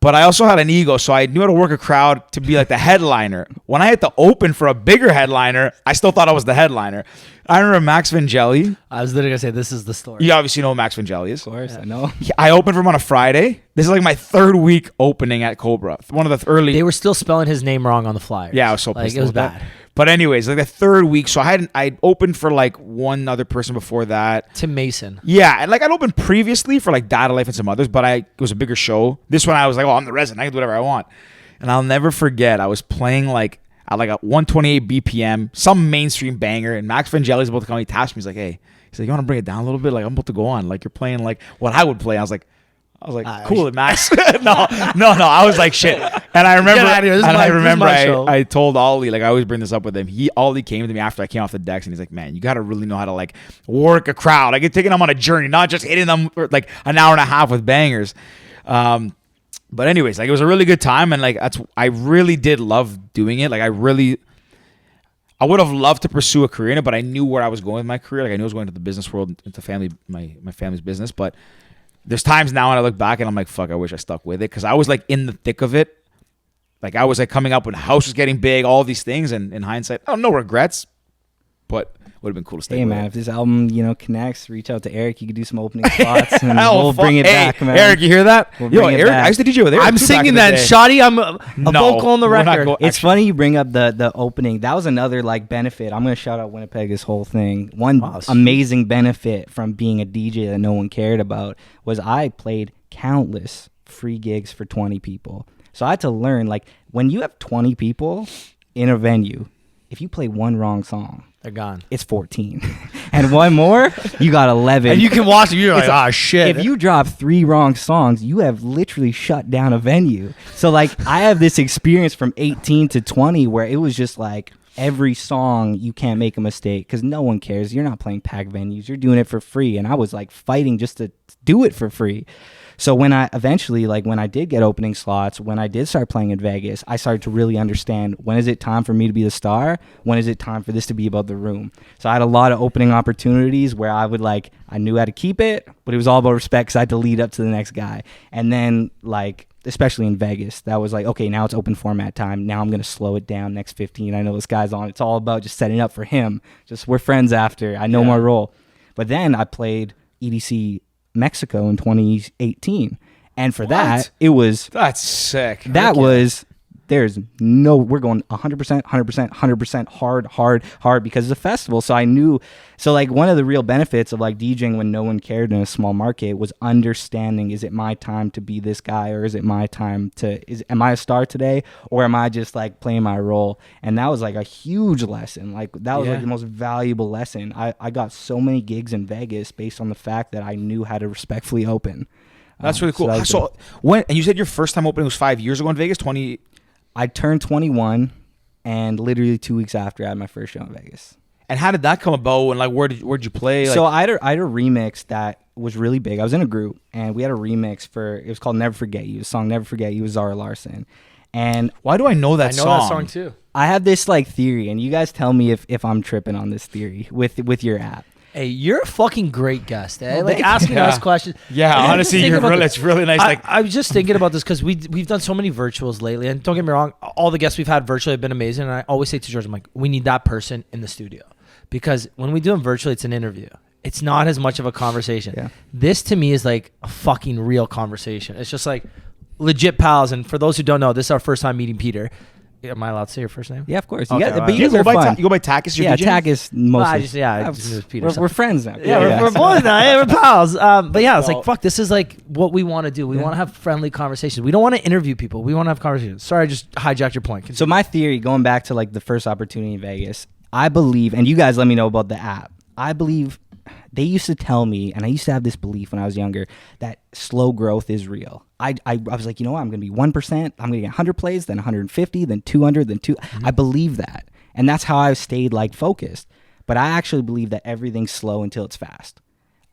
But I also had an ego, so I knew how to work a crowd to be like the headliner. When I had to open for a bigger headliner, I still thought I was the headliner. I remember Max Vangelli. I was literally going to say, this is the story. You obviously know who Max Vangelli is. Of course, I know. I opened for him on a Friday. This is like my 3rd week opening at Cobra. One of the early... They were still spelling his name wrong on the flyers. Yeah, I was so pissed. Like, it was bad. But anyways, like the 3rd week, so I opened for like one other person before that. Tim Mason. Yeah, and like I'd opened previously for like Data Life and some others, but it was a bigger show. This one I was like, oh, I'm the resident. I can do whatever I want. And I'll never forget, I was playing like at like a 128 BPM, some mainstream banger, and Max Vangelli's about to come. He taps me. He's like, hey, you want to bring it down a little bit? Like I'm about to go on. Like you're playing like what I would play. I was like, cool, Max. no. I was like, shit. And I remember, I told Ollie, like I always bring this up with him. Ollie came to me after I came off the decks, and he's like, man, you got to really know how to like work a crowd. Like taking them on a journey, not just hitting them for like an hour and a half with bangers. But anyways, like it was a really good time, and like I really did love doing it. Like I would have loved to pursue a career in it, but I knew where I was going with my career. Like I knew I was going to the business world, into my family's business, but there's times now when I look back and I'm like, fuck, I wish I stuck with it, because I was like in the thick of it. Like I was like coming up when the house was getting big, all these things, and in hindsight, oh, no regrets. but would have been cool to stay Hey with man, it. if this album connects, reach out to Eric. You could do some opening spots, and Hell, we'll bring it hey, back, man. Eric, you hear that? We'll Yo, bring it Eric, back. I used to DJ with Eric. I'm too back singing in the that. day. Shoddy, I'm a No, vocal on the we're not record. going- It's funny you bring up the opening. That was another like benefit. I'm gonna shout out Winnipeg. This whole thing. One Wow, sweet. amazing benefit from being a DJ that no one cared about was I played countless free gigs for 20 people. So I had to learn, like, when you have 20 people in a venue, if you play one wrong song, They're gone. it's 14. And one more, you got 11. And you can watch it. You're like, It's shit. If you drop 3 wrong songs, you have literally shut down a venue. So, like, I have this experience from 18 to 20 where it was just like every song you can't make a mistake because no one cares. You're not playing packed venues. You're doing it for free. And I was like fighting just to do it for free. So when I eventually, like when I did get opening slots, when I did start playing in Vegas, I started to really understand when is it time for me to be the star? When is it time for this to be about the room? So I had a lot of opening opportunities where I knew how to keep it, but it was all about respect because I had to lead up to the next guy. And then like, especially in Vegas, that was like, okay, now it's open format time. Now I'm going to slow it down next 15. I know this guy's on. It's all about just setting up for him. Just we're friends after. I know my role. But then I played EDC Mexico in 2018, and for that it was That's sick. that was there's no we're going 100% hard because it's a festival. So I knew, so like one of the real benefits of like DJing when no one cared in a small market was understanding, is it my time to be this guy, or is it my time to am I a star today, or am I just like playing my role? And that was like a huge lesson. Like that was like the most valuable lesson. I got so many gigs in Vegas based on the fact that I knew how to respectfully open. That's really cool. that was So when, and you said your first time opening was 5 years ago in Vegas, 20. I turned 21, and literally 2 weeks after I had my first show in Vegas. And how did that come about? And like, where'd you play? Like, So I had a remix that was really big. I was in a group, and we had a remix it was called Never Forget You. The song Never Forget You was Zara Larson. And why do I know that I know song? that song too. I have this like theory, and you guys tell me if I'm tripping on this theory with your app. Hey, you're a fucking great guest, eh? Well, Like thank asking you. us Yeah. questions. Yeah, And I honestly, just think you're about really, this. it's really nice. I was just thinking about this because we've done so many virtuals lately, and don't get me wrong, all the guests we've had virtually have been amazing. And I always say to George, I'm like, we need that person in the studio, because when we do them virtually, it's an interview. It's not as much of a conversation. Yeah. This to me is like a fucking real conversation. It's just like legit pals. And for those who don't know, this is our first time meeting Peter. Am I allowed to say your first name? Yeah, of course. Okay, But you you guys go are by fun. you go by Takis. Yeah, DJ? Takis mostly. I just knew it was Peter. We're friends now. Yeah, we're boys now. Yeah, we're pals. But yeah, it's Well- like, fuck, this is like what we want to do. We want to have friendly conversations. We don't want to interview people. We want to have conversations. Sorry, I just hijacked your point. So my theory, going back to like the first opportunity in Vegas, I believe, and you guys let me know about the app. I believe they used to tell me, and I used to have this belief when I was younger, that slow growth is real. I was like, you know what? I'm going to be 1%. I'm going to get 100 plays, then 150, then 200, then 2. I believe that. And that's how I've stayed like focused. But I actually believe that everything's slow until it's fast.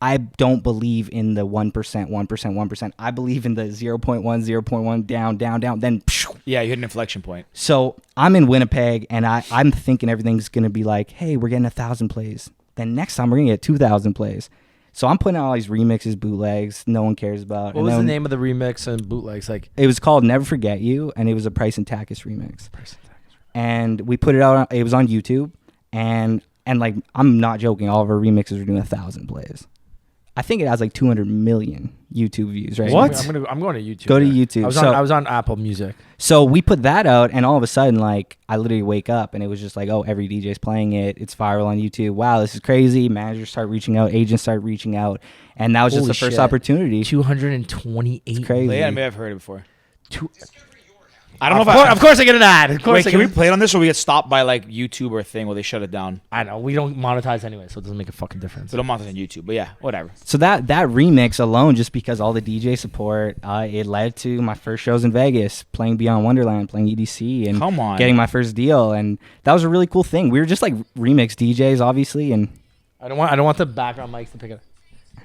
I don't believe in the 1%, 1%. I believe in the 0.1, 0.1, down, then Yeah, you hit an inflection point. so I'm in Winnipeg, and I'm thinking everything's going to be like, hey, we're getting 1,000 plays. Then next time we're going to get 2,000 plays. So I'm putting out all these remixes, bootlegs, no one cares about. What was the name of the remix and bootlegs? Like, It was called Never Forget You, and it was a Price and Takis remix. And we put it out, it was on YouTube, and like, I'm not joking, all of our remixes were doing 1,000 plays. I think it has like 200 million YouTube views right What? now. I'm going to YouTube. Go to yeah. YouTube. I was on Apple Music. So we put that out, and all of a sudden, like, I literally wake up, and it was just like, oh, every DJ's playing it. It's viral on YouTube. Wow, this is crazy. Managers start reaching out. Agents start reaching out. And that was just Holy the first shit. opportunity. 228. It's crazy. Yeah, maybe I've heard it before. Two- I don't know Of if I. of course I get an ad. Of course Wait, I can get we play it on this, or we get stopped by like YouTube or a thing where they shut it down? I know. We don't monetize anyway, so it doesn't make a fucking difference. So don't monetize on YouTube, but yeah, whatever. So that remix alone, just because all the DJ support, it led to my first shows in Vegas, playing Beyond Wonderland, playing EDC, and Come on. getting my first deal. And that was a really cool thing. We were just like remix DJs, obviously, and I don't want the background mics to pick it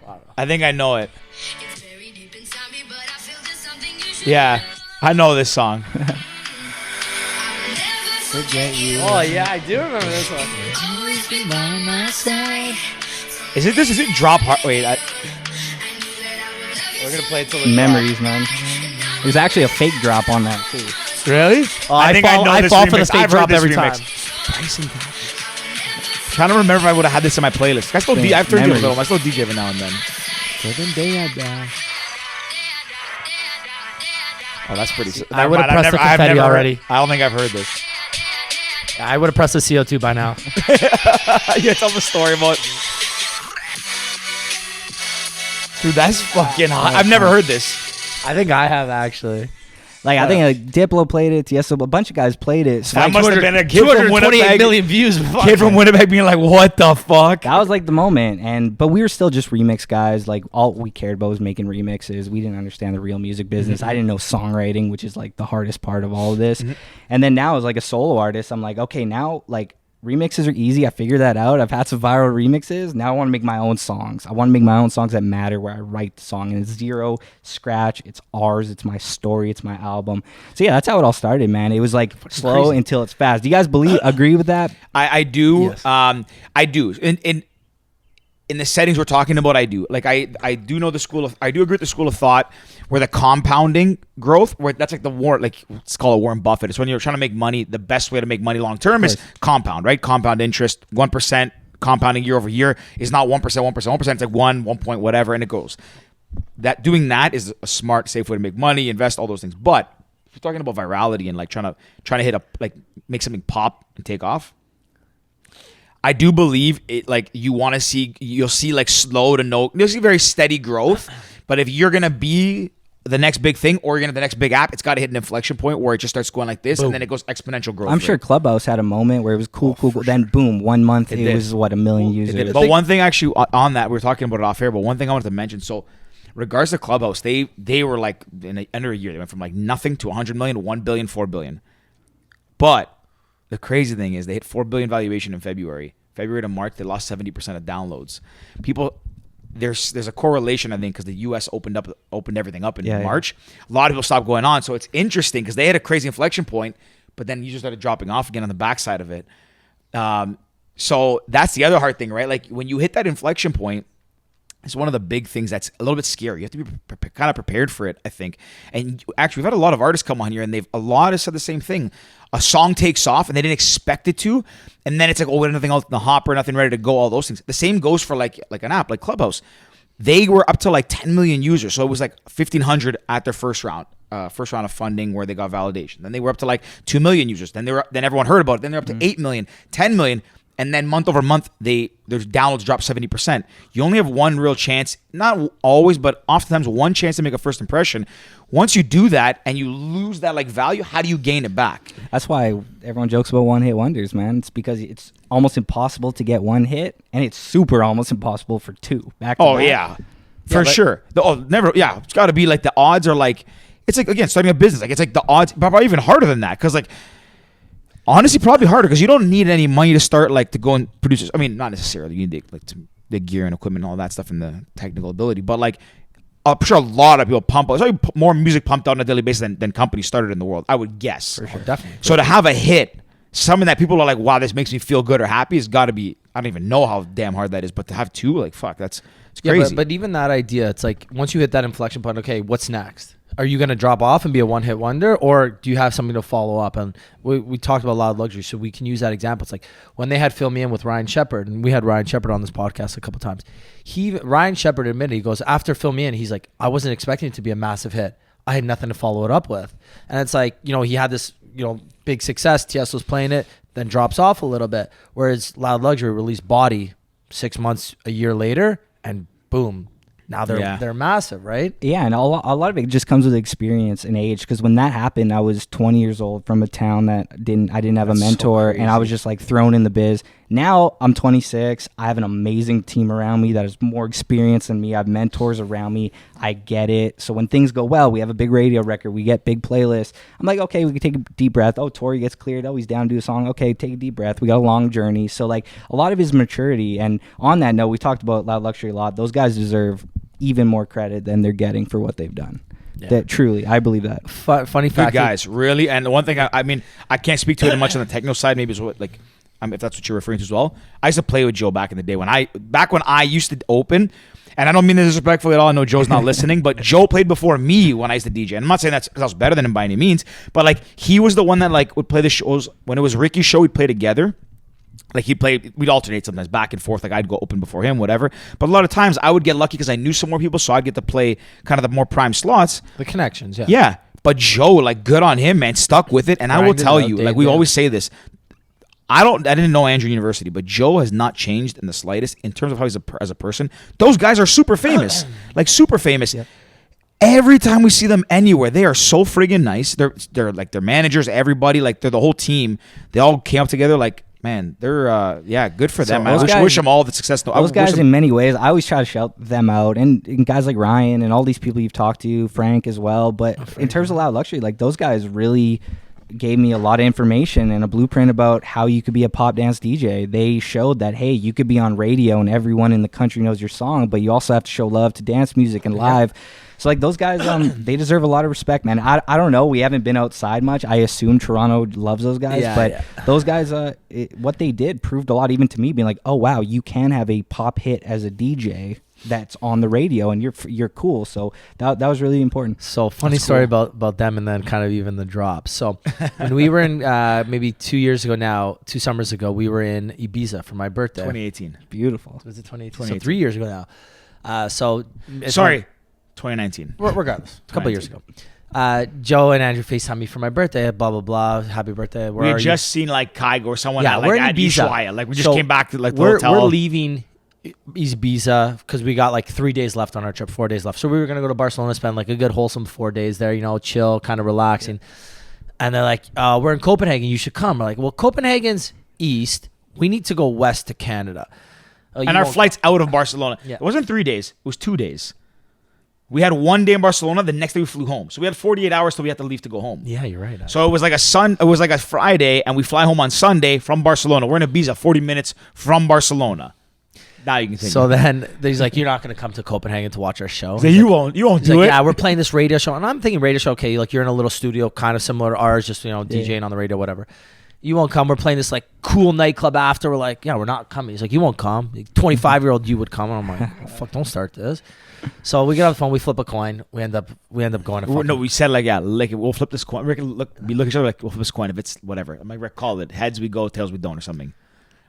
up. I think I know it. Yeah, I know this song. Oh yeah, I do remember this one. Is it drop hard? Wait, we're gonna play it till the memories, man. There's actually a fake drop on that too. Really? I think I know I this fall for the remix. fake I've heard drop this every remix. time. trying to remember if I would have had this in my playlist. I still I've turned it a Memories. little. I still DJ every now and then. Oh, that's pretty. I would have pressed the confetti already. I don't think I've heard this. I would have pressed the CO2 by now. Yeah, tell the story about. Dude, that's fucking hot. I've never heard this. I think I have actually. Like I think Diplo played it. Yes, a bunch of guys played it. So That must have been a kid from 228 Winnipeg. million views. Kid from Winnipeg being like, "What the fuck?" that was like the moment, but we were still just remix guys. Like all we cared about was making remixes. We didn't understand the real music business. I didn't know songwriting, which is like the hardest part of all of this. And then now as like a solo artist, I'm like, okay, now like remixes are easy. I figured that out. I've had some viral remixes. Now I want to make my own songs. I want to make my own songs that matter, where I write the song and it's zero scratch. It's ours. It's my story. It's my album. So yeah, that's how it all started, man. It was like slow until it's fast. Do you guys agree with that? I do. Yes. I do. In the settings we're talking about, I do. Like I do know I do agree with the school of thought where the compounding growth, where that's like the war, like let's call it Warren Buffett. It's when you're trying to make money. The best way to make money long term is compound, right? Compound interest, 1% compounding year over year is not 1%, 1%, 1%. It's like 1 point whatever, and it goes. Doing that is a smart, safe way to make money, invest, all those things. But if you're talking about virality and like trying to hit make something pop and take off. I do believe it. Like you'll see like slow to no, you'll see very steady growth. But if you're gonna be the next big thing or you're gonna the next big app, it's got to hit an inflection point where it just starts going like this, and then it goes exponential growth. I'm sure Clubhouse had a moment where it was cool. Then boom, 1 month it was 1 million users. But one thing actually on that, we were talking about it off air. But one thing I wanted to mention. So, regards to Clubhouse, they were like under a year, they went from like nothing to 100 million to 1 billion, 4 billion. But the crazy thing is they hit 4 billion valuation in February. February to March, they lost 70% of downloads. People, there's a correlation, I think, because the U.S. opened everything up in March. A lot of people stopped going on. So it's interesting because they had a crazy inflection point, but then users started dropping off again on the backside of it. So that's the other hard thing, right? Like when you hit that inflection point, it's one of the big things that's a little bit scary. You have to be kind of prepared for it, I think. And actually, we've had a lot of artists come on here, and a lot have said the same thing. A song takes off, and they didn't expect it to, and then it's like, oh, we have nothing else in the hopper, nothing ready to go, all those things. The same goes for like an app, like Clubhouse. They were up to like 10 million users, so it was like 1,500 at their first round of funding where they got validation. Then they were up to like 2 million users. Then everyone heard about it. Then they're up to 8 million, 10 million. And then month over month, their downloads drop 70%. You only have one real chance, not always, but oftentimes one chance to make a first impression. Once you do that and you lose that like value, how do you gain it back? That's why everyone jokes about one-hit wonders, man. It's because it's almost impossible to get one hit, and it's super almost impossible for two. Back to Oh, back. yeah. For sure. It's got to be like the odds are like, it's like, again, starting a business. Like it's like the odds, probably even harder than that. Because like, honestly, probably harder because you don't need any money to start like to go and produce. I mean, not necessarily. You need the gear and equipment and all that stuff and the technical ability. But like, I'm sure a lot of people pump out. There's probably more music pumped out on a daily basis than companies started in the world, I would guess. For sure. Definitely. So to have a hit, something that people are like, wow, this makes me feel good or happy, has got to be, I don't even know how damn hard that is. But to have two, like, fuck, it's crazy. But even that idea, it's like once you hit that inflection point, okay, what's next? Are you going to drop off and be a one-hit wonder, or do you have something to follow up? And we talked about Loud Luxury, so we can use that example. It's like when they had Fill Me In with Ryan Shepherd, and we had Ryan Shepherd on this podcast a couple times. Ryan Shepherd admitted, he goes, after Fill Me In, he's like, I wasn't expecting it to be a massive hit. I had nothing to follow it up with. And it's like, he had this, big success. Tiesto's playing it, then drops off a little bit. Whereas Loud Luxury released Body 6 months, a year later, and boom. Now they're massive, right? Yeah, and a lot of it just comes with experience and age. Because when that happened, I was 20 years old from a town that I didn't have a mentor, and I was just like thrown in the biz. Now I'm 26. I have an amazing team around me that has more experience than me. I have mentors around me. I get it. So when things go well, we have a big radio record. We get big playlists. I'm like, okay, we can take a deep breath. Oh, Tory gets cleared. Oh, he's down to do a song. Okay, take a deep breath. We got a long journey. So like a lot of his maturity. And on that note, we talked about Loud Luxury a lot. Those guys deserve even more credit than they're getting for what they've done. Yeah. That truly, I believe that. Funny fact, good guys, really. And the one thing I mean, I can't speak to it much on the techno side. Maybe it's what like, if that's what you're referring to as well. I used to play with Joe back in the day when I used to open. And I don't mean this disrespectfully at all. I know Joe's not listening, but Joe played before me when I used to DJ. And I'm not saying that's because I was better than him by any means, but like he was the one that like would play the shows when it was Ricky's show. We'd play together. Like we'd alternate sometimes back and forth. Like I'd go open before him, whatever. But a lot of times I would get lucky because I knew some more people, so I'd get to play kind of the more prime slots. The connections, yeah. Yeah. But Joe, like, good on him, man. Stuck with it. And I will tell you, like, we always say this. I didn't know Andrew University, but Joe has not changed in the slightest in terms of how he's as a person. Those guys are super famous. Like, super famous. Yeah. Every time we see them anywhere, they are so friggin' nice. They're like their managers, everybody, like they're the whole team. They all came up together. Like, man, they're good for them. I wish them all the success. Those guys, in many ways, I always try to shout them out, and guys like Ryan and all these people you've talked to, Frank as well. But in terms of Loud Luxury, like those guys really gave me a lot of information and a blueprint about how you could be a pop dance DJ. They showed that, hey, you could be on radio and everyone in the country knows your song, but you also have to show love to dance music and live. So like those guys, they deserve a lot of respect, man. I don't know. We haven't been outside much. I assume Toronto loves those guys, but those guys, what they did proved a lot, even to me, being like, oh wow, you can have a pop hit as a DJ that's on the radio, and you're cool. So that was really important. So funny story about them, and then kind of even the drop. So when we were in maybe 2 summers ago, we were in Ibiza for my birthday. 2018. Beautiful. Was it 2018? So 3 years ago now. Sorry. 2019. Regardless, a couple of years ago. Joe and Andrew FaceTime me for my birthday, blah, blah, blah. Happy birthday. We had just seen like Kygo or someone we're in Ibiza. Like we just came back to like the hotel. We're leaving Ibiza because we got like 3 days left on our trip, 4 days left. So we were going to go to Barcelona, spend like a good wholesome 4 days there, chill, kind of relaxing. Yeah. And they're like, we're in Copenhagen. You should come. We're like, well, Copenhagen's east. We need to go west to Canada. And our flight's out of Barcelona. Yeah. It wasn't 3 days. It was 2 days. We had 1 day in Barcelona. The next day we flew home. So we had 48 hours till we had to leave to go home. Yeah, you're right. So it was like a Friday, and we fly home on Sunday from Barcelona. We're in Ibiza, 40 minutes from Barcelona. Now you can think. So then he's like, "You're not going to come to Copenhagen to watch our show." So you won't do it. Yeah, we're playing this radio show, and I'm thinking radio show. Okay, like you're in a little studio, kind of similar to ours, just DJing on the radio, whatever. You won't come. We're playing this like cool nightclub after. We're like, yeah, we're not coming. He's like, you won't come. 25-year-old you would come. And I'm like, oh, fuck, don't start this. So we get on the phone. We flip a coin. We end up going to fucking. No, we said we'll flip this coin. Rick, we look at each other like, we'll flip this coin if it's whatever. I'm like, Rick, call it. Heads we go, tails we don't or something.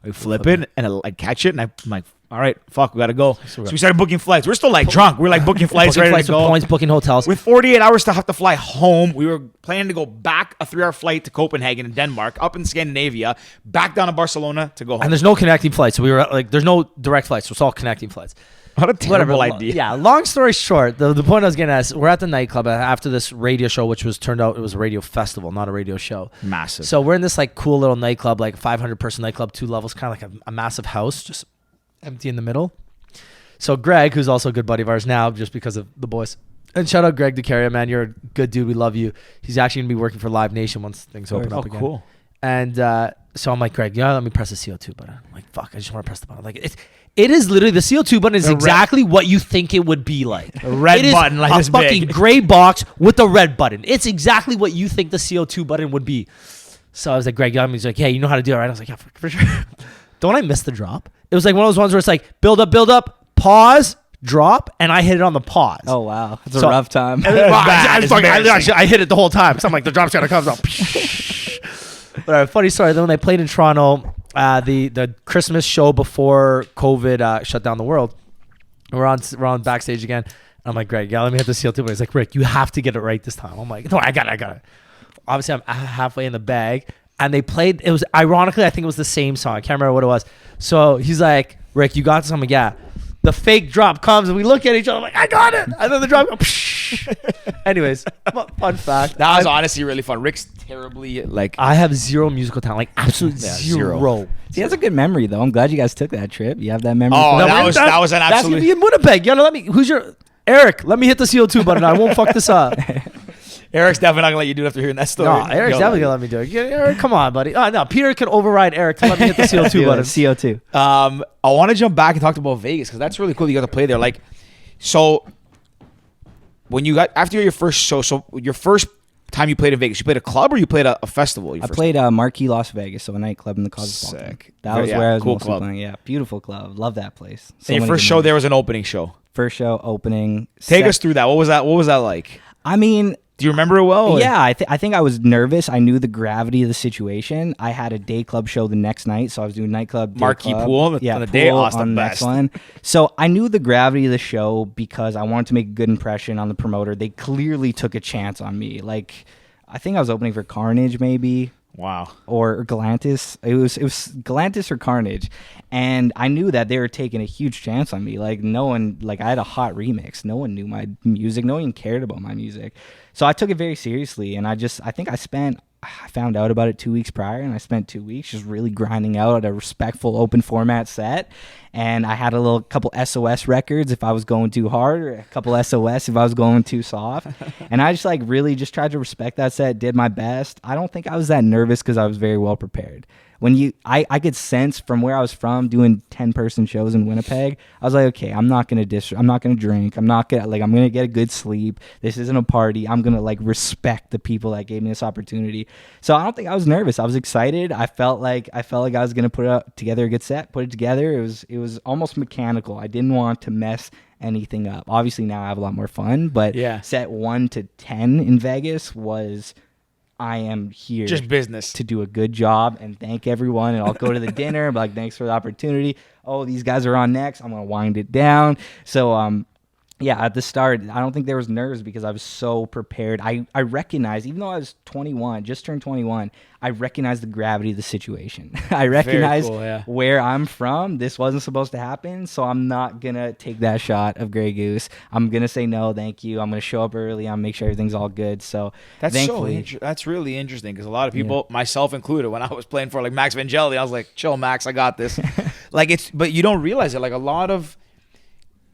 We flip it and I catch it and I'm like, all right, fuck, we got to go. So we started booking flights. We're still like drunk. We're like booking flights, ready to go. Points, booking hotels. With 48 hours to have to fly home, we were planning to go back a 3-hour flight to Copenhagen in Denmark, up in Scandinavia, back down to Barcelona to go home. And there's no connecting flights. So we were like, there's no direct flights. So it's all connecting flights. What a terrible idea. Yeah, long story short, the point I was getting at is we're at the nightclub after this radio show, which turned out it was a radio festival, not a radio show. Massive. So we're in this like cool little nightclub, like 500-person nightclub, 2 levels, kind of like a massive house, just empty in the middle. So Greg, who's also a good buddy of ours now, just because of the boys. And shout out Greg DeCaria, man. You're a good dude. We love you. He's actually going to be working for Live Nation once things open up again. Cool. And so I'm like, Greg, let me press the CO2 button. I'm like, fuck, I just want to press the button. Like, it is literally, the CO2 button is exactly what you think it would be like. A red button like this big. A fucking gray box with a red button. It's exactly what you think the CO2 button would be. So I was like, Greg, he's like, yeah, you know how to do it, right? I was like, yeah, for sure. Don't I miss the drop? It was like one of those ones where it's like, build up, pause, drop, and I hit it on the pause. Oh, wow. It's a rough time. I hit it the whole time. So I'm like, the drop's going to come. But funny story, then when they played in Toronto, the Christmas show before COVID shut down the world, we're on backstage again. I'm like, Greg, let me hit the CO2. But he's like, Rick, you have to get it right this time. I'm like, no, I got it. Obviously, I'm halfway in the bag. And they played, it was, ironically, I think it was the same song. I can't remember what it was. So he's like, Rick, you got this? I'm like, yeah. The fake drop comes and we look at each other like, I got it. And then the drop goes, anyways, fun fact. That was honestly really fun. Rick's terribly I have zero musical talent, like absolute zero. See, that's a good memory though. I'm glad you guys took that trip. You have that memory. Oh, that was an absolute. That's gonna be in Winnipeg. Who's your Eric? Let me hit the CO2 button. I won't fuck this up. Eric's definitely not gonna let you do it after hearing that story. No, Eric's definitely gonna let me do it. Eric, come on, buddy. Oh no, Peter can override Eric to let me hit the CO2 button. CO2. I want to jump back and talk about Vegas because that's really cool. You got to play there. Like, so when you got after your first show, so your first time you played in Vegas, you played a club or you played a festival? I played Marquee Las Vegas, so a nightclub in the Cosmopolitan. Sick. That was where I was mostly playing. Yeah, beautiful club. Love that place. So your first show there was an opening show. First show opening. Take us through that. What was that like? I mean, Do you remember it well? Yeah, I think I was nervous. I knew the gravity of the situation. I had a day club show the next night, so I was doing nightclub, day Marquee club. pool on the day. Pool Awesome, on the best. next one. So I knew the gravity of the show because I wanted to make a good impression on the promoter. They clearly took a chance on me. Like, I think I was opening for Carnage, maybe. Wow. Or Galantis. It was Galantis or Carnage. And I knew that they were taking a huge chance on me. Like, no one, like, I had a hot remix. No one knew my music. No one cared about my music. So I took it very seriously. And I found out about it 2 weeks prior, and I spent 2 weeks just really grinding out a respectful open format set. And I had a couple SOS records if I was going too hard, or a couple SOS if I was going too soft. And I just like really just tried to respect that set, did my best. I don't think I was that nervous because I was very well prepared. When I could sense from where I was from doing 10-person shows in Winnipeg, I was like, okay, I'm not gonna drink, I'm gonna get a good sleep. This isn't a party. I'm gonna like respect the people that gave me this opportunity. So I don't think I was nervous. I was excited. I felt like I was gonna put together a good set, put it together. It was almost mechanical. I didn't want to mess anything up. Obviously now I have a lot more fun, but set 1 to 10 in Vegas was, I am here just business to do a good job and thank everyone. And I'll go to the dinner, but like, thanks for the opportunity. Oh, these guys are on next. I'm going to wind it down. So, at the start, I don't think there was nerves because I was so prepared. I recognized, even though I was 21, just turned 21, I recognized the gravity of the situation. I recognized where I'm from. This wasn't supposed to happen, so I'm not going to take that shot of Grey Goose. I'm going to say no, thank you. I'm going to show up early. I'm going to make sure everything's all good. So that's really interesting because a lot of people, myself included, when I was playing for like Max Vangelli, I was like, chill, Max, I got this. But you don't realize it. Like a lot of,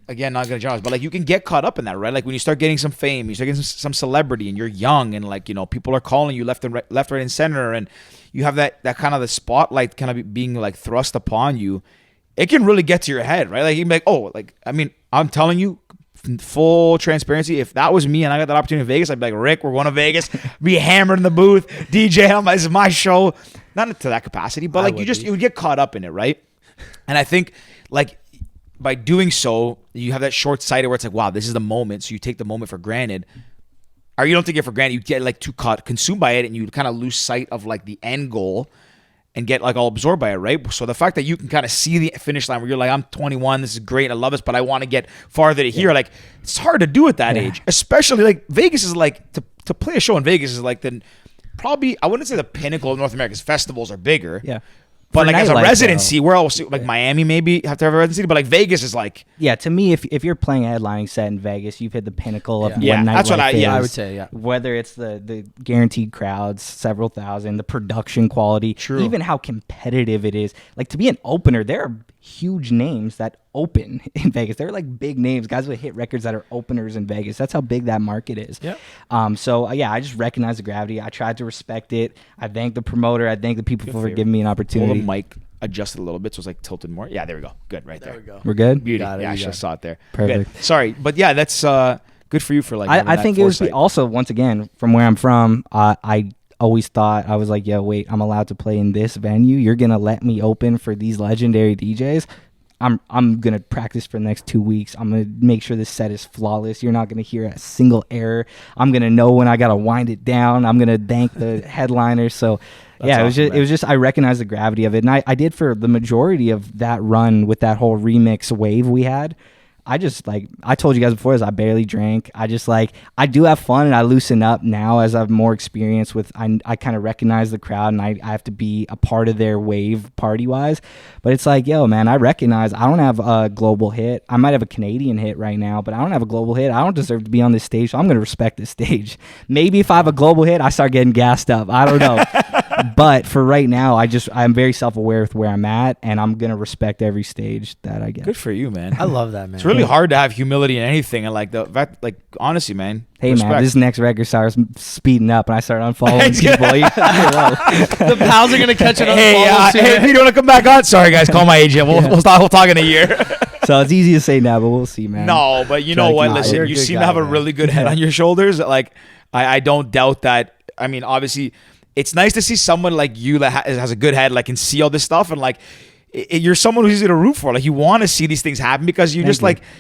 again, not gonna generalize, but like you can get caught up in that, right? Like when you start getting some fame, you start getting some celebrity, and you're young, and like, you know, people are calling you left, right, and center, and you have that kind of the spotlight kind of being like thrust upon you. It can really get to your head, right? Like you can be like, oh, like I mean, I'm telling you, full transparency, if that was me and I got that opportunity in Vegas, I'd be like, Rick, we're going to Vegas, be hammered in the booth, DJ, this is my show. Not to that capacity, but like you would get caught up in it, right? And I think like by doing so, you have that short-sighted where it's like, wow, this is the moment. So you take the moment for granted. Or you don't take it for granted. You get like too consumed by it, and you kind of lose sight of like the end goal and get like all absorbed by it, right? So the fact that you can kind of see the finish line where you're like, I'm 21, this is great, I love this, but I want to get farther to here. Like, it's hard to do at that age. Especially like Vegas is like, to play a show in Vegas is like probably, I wouldn't say the pinnacle of North America's festivals are bigger. Yeah. But like as a residency, where else, like Miami maybe have to have a residency, but like Vegas is like, to me, if you're playing a headlining set in Vegas, you've hit the pinnacle of what nightlife that's what I would say. Whether it's the guaranteed crowds, several thousand, the production quality, even how competitive it is. Like to be an opener, there are huge names that open in Vegas. They're like big names, guys with hit records that are openers in Vegas. That's how big that market is. Yeah. I just recognize the gravity. I tried to respect it. I thank the promoter. I thank the people for giving me an opportunity. Pull the mic adjusted a little bit so it's like tilted more. Yeah, there we go. Good, right there. There we go. We're good? Beauty. Yeah, I just saw it there. Perfect. Good. Sorry, but yeah, that's good for you for like. I think it was also, once again, from where I'm from, I always thought, I was like, yo, wait, I'm allowed to play in this venue. You're going to let me open for these legendary DJs. I'm going to practice for the next 2 weeks. I'm going to make sure this set is flawless. You're not going to hear a single error. I'm going to know when I got to wind it down. I'm going to thank the headliner. So That's it was just I recognized the gravity of it. And I did for the majority of that run with that whole remix wave we had. I just like, I told you guys before, I barely drank. I just like, I do have fun and I loosen up now as I have more experience with, I kind of recognize the crowd and I have to be a part of their wave party wise. But it's like, yo, man, I recognize I don't have a global hit. I might have a Canadian hit right now, but I don't have a global hit. I don't deserve to be on this stage. So I'm going to respect this stage. Maybe if I have a global hit, I start getting gassed up. I don't know. But for right now, I'm very self-aware with where I'm at, and I'm going to respect every stage that I get. Good for you, man. I love that, man. It's really hard to have humility in anything, and like honestly, man. Hey, respect. man, this next record starts speeding up, and I start unfollowing people. The pals are going to catch it on hey, Peter, you want to come back on? Sorry, guys, call my agent. We'll talk in a year. So it's easy to say now, but we'll see, man. No, but you know what? Listen, you seem to have a really good head on your shoulders. Like, I don't doubt that. I mean, obviously, it's nice to see someone like you that has a good head, like, can see all this stuff. And, like, you're someone who's easy to root for. Like you want to see these things happen because you're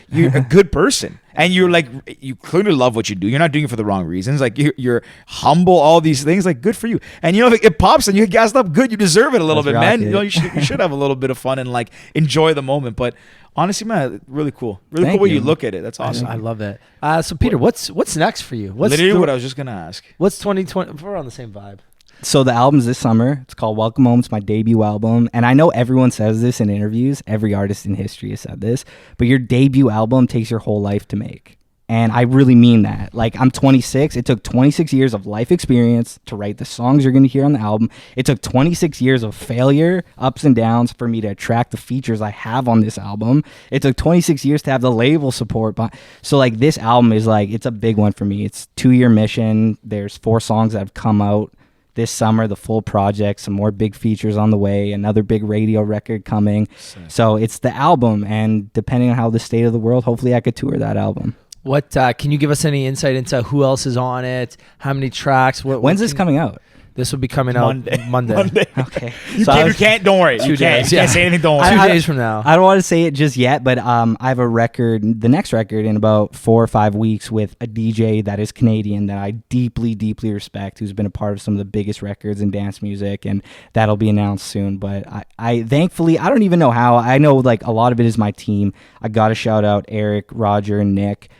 you're a good person, and you're like, you clearly love what you do. You're not doing it for the wrong reasons. Like you're humble, all these things. Like good for you. And you know, if it pops and you get gassed up, good. You deserve it a little bit, man. You know, you should have a little bit of fun and like enjoy the moment. But honestly, man, really cool. Really cool way you look at it. That's awesome. I love that. So Peter, what's next for you? What's literally what I was just gonna ask. What's 2020? We're on the same vibe. So the album's this summer. It's called Welcome Home. It's my debut album. And I know everyone says this in interviews. Every artist in history has said this. But your debut album takes your whole life to make. And I really mean that. Like, I'm 26. It took 26 years of life experience to write the songs you're going to hear on the album. It took 26 years of failure, ups and downs, for me to attract the features I have on this album. It took 26 years to have the label support. So, like, this album is, like, it's a big one for me. It's a 2-year mission. There's 4 songs that have come out this summer, the full project, some more big features on the way, another big radio record coming. So it's the album, and depending on how the state of the world, hopefully I could tour that album. What can you give us any insight into who else is on it? How many tracks? When's this coming out? This will be coming out Monday. Okay. You can't, don't worry. You can't say anything, don't worry. 2 days from now. I don't want to say it just yet, but I have a record, the next record in about 4 or 5 weeks with a DJ that is Canadian that I deeply, deeply respect, who's been a part of some of the biggest records in dance music, and that'll be announced soon. But I thankfully, I don't even know how. I know like a lot of it is my team. I got to shout out Eric, Roger, and Nick.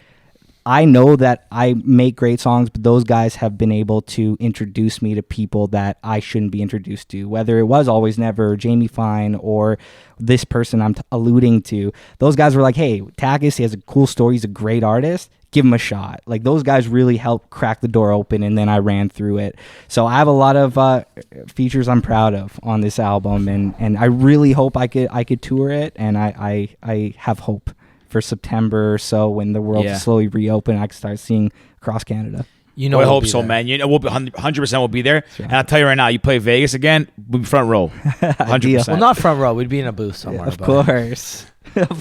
I know that I make great songs, but those guys have been able to introduce me to people that I shouldn't be introduced to, whether it was Always Never, Jamie Fine, or this person I'm alluding to. Those guys were like, hey, Takis, he has a cool story, he's a great artist, give him a shot. Like, those guys really helped crack the door open, and then I ran through it. So I have a lot of features I'm proud of on this album, and I really hope I could tour it, and I have hope for September or so, when the world is slowly reopen, I can start seeing across Canada. You know, I hope so, man. You know, we'll be 100% will be there. Right. And I'll tell you right now, you play Vegas again, we'll be front row, 100%. Well, not front row. We'd be in a booth somewhere. Of course.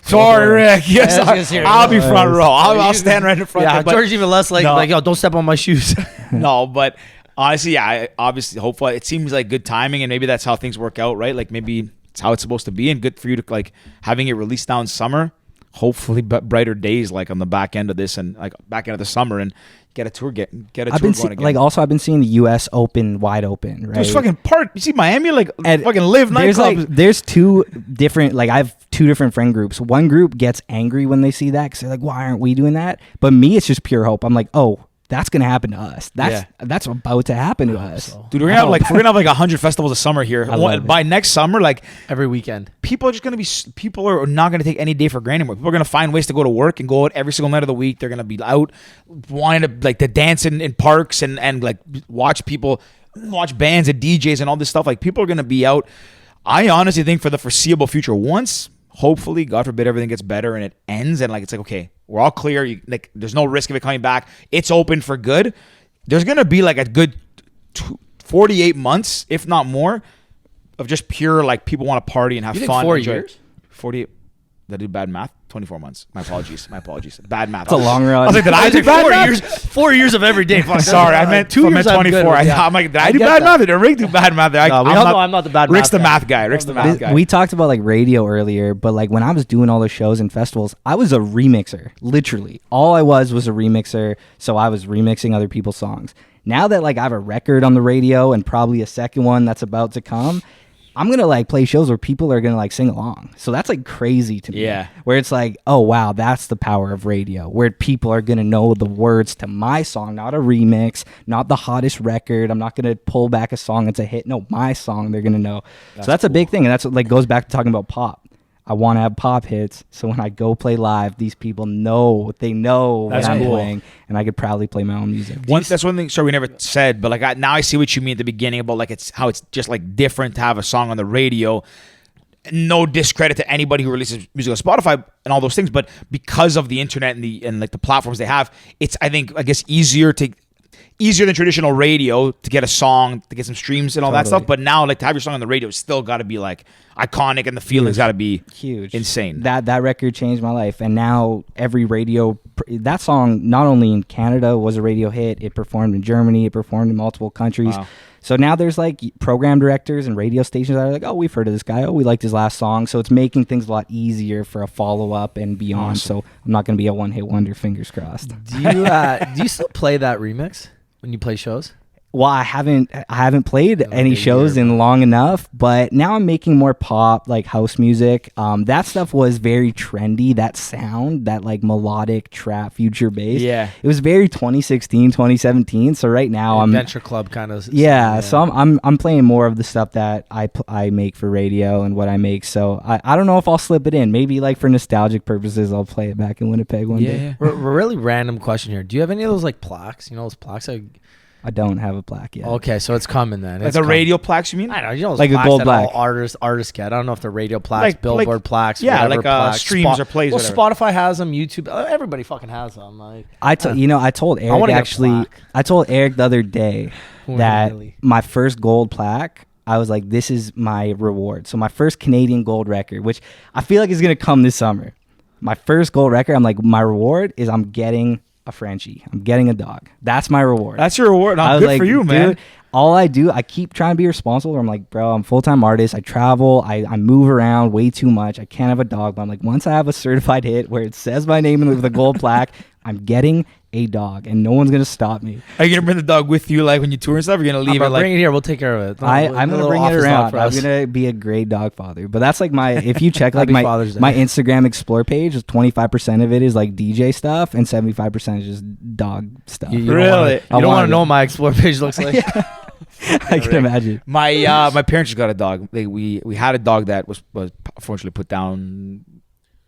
Sorry, Rick. Yes, I'll be front row. I'll stand right in front. Yeah, George's even less like, yo, don't step on my shoes. No, but honestly, yeah, obviously, hopefully, it seems like good timing, and maybe that's how things work out, right? Like maybe it's how it's supposed to be, and good for you to like having it released now in summer. Hopefully brighter days like on the back end of this and like back end of the summer, and get a tour tour going again. Like also I've been seeing the US open wide open, right? There's fucking you see Miami like and fucking live nightclubs. There's 2 different, like I have 2 different friend groups. One group gets angry when they see that because they're like, why aren't we doing that? But me, it's just pure hope. I'm like, oh, that's gonna happen to us. That's about to happen to us. So. Dude, we're gonna have like 100 festivals a summer here. By next summer, like every weekend, people are not gonna take any day for granted anymore. People are gonna find ways to go to work and go out every single night of the week. They're gonna be out wanting to dance in parks and like watch bands and DJs and all this stuff. Like people are gonna be out. I honestly think for the foreseeable future, once hopefully, God forbid, everything gets better and it ends, and like it's like, okay, we're all clear. Like, there's no risk of it coming back. It's open for good. There's gonna be like a good 48 months, if not more, of just pure like people want to party and have fun. 4 years? 48. Did I do bad math? 24 months. My apologies. Bad math. It's a long run. I was like, did I do bad 4 math? years? 4 years of every day. Sorry, I meant 2 years. 24. I'm like, did I do bad math? Did Rick do bad math? I'm not the bad math. Rick's the math guy. Rick's the math guy. We talked about like radio earlier, but like when I was doing all the shows and festivals, I was a remixer. Literally, all I was a remixer. So I was remixing other people's songs. Now that like I have a record on the radio and probably a second one that's about to come, I'm going to like play shows where people are going to like sing along. So that's like crazy to me. Yeah. Where it's like, oh, wow, that's the power of radio. Where people are going to know the words to my song, not a remix, not the hottest record. I'm not going to pull back a song that's a hit. No, my song they're going to know. So that's cool. A big thing. And that's what like goes back to talking about pop. I want to have pop hits. So when I go play live, these people know, what I'm playing. And I could proudly play my own music. That's one thing, sorry, we never said, but like now I see what you mean at the beginning about like how it's just like different to have a song on the radio. No discredit to anybody who releases music on Spotify and all those things, but because of the internet and like the platforms they have, it's I guess easier than traditional radio to get a song, to get some streams and all that stuff. But now like to have your song on the radio, it's still got to be like iconic, and the feeling's got to be huge, insane. That record changed my life, and now every radio, that song not only in Canada was a radio hit, it performed in Germany, it performed in multiple countries. Wow. So now there's like program directors and radio stations that are like, oh, we've heard of this guy. Oh, we liked his last song. So it's making things a lot easier for a follow up and beyond. Awesome. So I'm not going to be a one hit wonder. Fingers crossed. Do you still play that remix when you play shows? Well, I haven't played Like any a shows year, in long enough, but now I'm making more pop, like house music. That stuff was very trendy. That sound, that like melodic trap, future bass. Yeah. It was very 2016, 2017. So right now Adventure Club kind of. Yeah, so I'm playing more of the stuff that I make for radio and what I make. So I don't know if I'll slip it in. Maybe like for nostalgic purposes, I'll play it back in Winnipeg one day. Really random question here. Do you have any of those like plaques? You know those plaques? I don't have a plaque yet. Okay, so it's coming then. Like It's the coming. radio plaques, you mean? I know, you know, those Like a plaques gold that plaque. all artists get. I don't know if they're radio plaques, Like billboard plaques, yeah, whatever like, plaques. streams or plays, Well, whatever. Spotify has them. YouTube, everybody fucking has them. Like, I told Eric wanna get a actually. plaque. I told Eric the other day that Really? my first gold plaque, I was like, this is my reward. So my first Canadian gold record, which I feel like is gonna come this summer. My first gold record, I'm like, my reward is I'm getting a Frenchie. I'm getting a dog. That's my reward. That's your reward. I Not was good like, for you, dude, man. all I do, I keep trying to be responsible. I'm like, bro, I'm a full-time artist. I travel. I move around way too much. I can't have a dog. But I'm like, once I have a certified hit where it says my name with a gold plaque, I'm getting a dog, and no one's gonna stop me. Are you gonna bring the dog with you, like when you tour and stuff? You're gonna leave it like bring it here. We'll take care of it. I'm gonna bring it around. I'm us. gonna be a great dog father. But that's like my. If you check like Happy Father's Day. my Instagram Explore page, 25% of it is like DJ stuff, and 75% is just dog stuff. You Really? don't wanna, you I don't want wanted to know it. what my Explore page looks like. I can imagine. my parents just got a dog. We had a dog that was unfortunately put down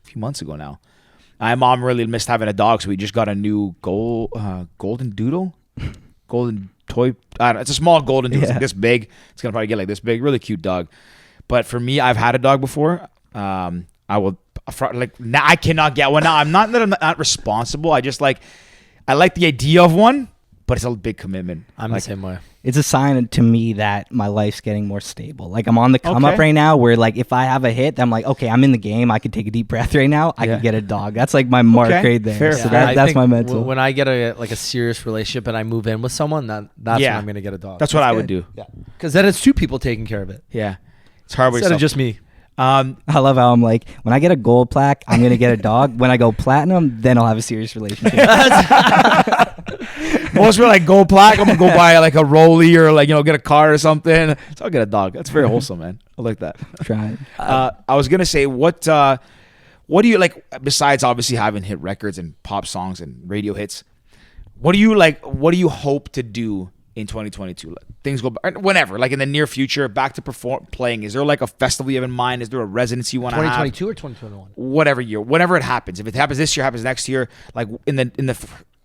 a few months ago now. My mom really missed having a dog, so we just got a new golden doodle, golden toy. It's a small golden doodle. It's like this big. It's gonna probably get like this big. Really cute dog. But for me, I've had a dog before. I will like now. I cannot get one now. I'm not responsible. I like the idea of one, but it's a big commitment. I'm like, the same way. It's a sign to me that my life's getting more stable. Like I'm on the come up Okay. right now where like if I have a hit, I'm like, okay, I'm in the game. I can take a deep breath right now. I Yeah. can get a dog. That's like my mark Okay. right there. Fair. So Yeah, I that's think my mental. When I get a serious relationship and I move in with someone, that's when I'm gonna get a dog. That's what I would good. do. Yeah, because then it's two people taking care of it Yeah, it's hard with instead of yourself. just me. I love how I'm like, when I get a gold plaque, I'm gonna get a dog. When I go platinum, then I'll have a serious relationship. Most people are like gold plaque. I'm gonna go buy like a rollie or like get a car or something. So I'll get a dog. That's very wholesome, man. I like that. Trying. I was gonna say what do you like besides obviously having hit records and pop songs and radio hits? What do you like? What do you hope to do in 2022? Like, things go whenever, like in the near future, back to playing. Is there like a festival you have in mind? Is there a residency you want to have? 2022 or 2021? Whatever year, whenever it happens. If it happens this year, happens next year. Like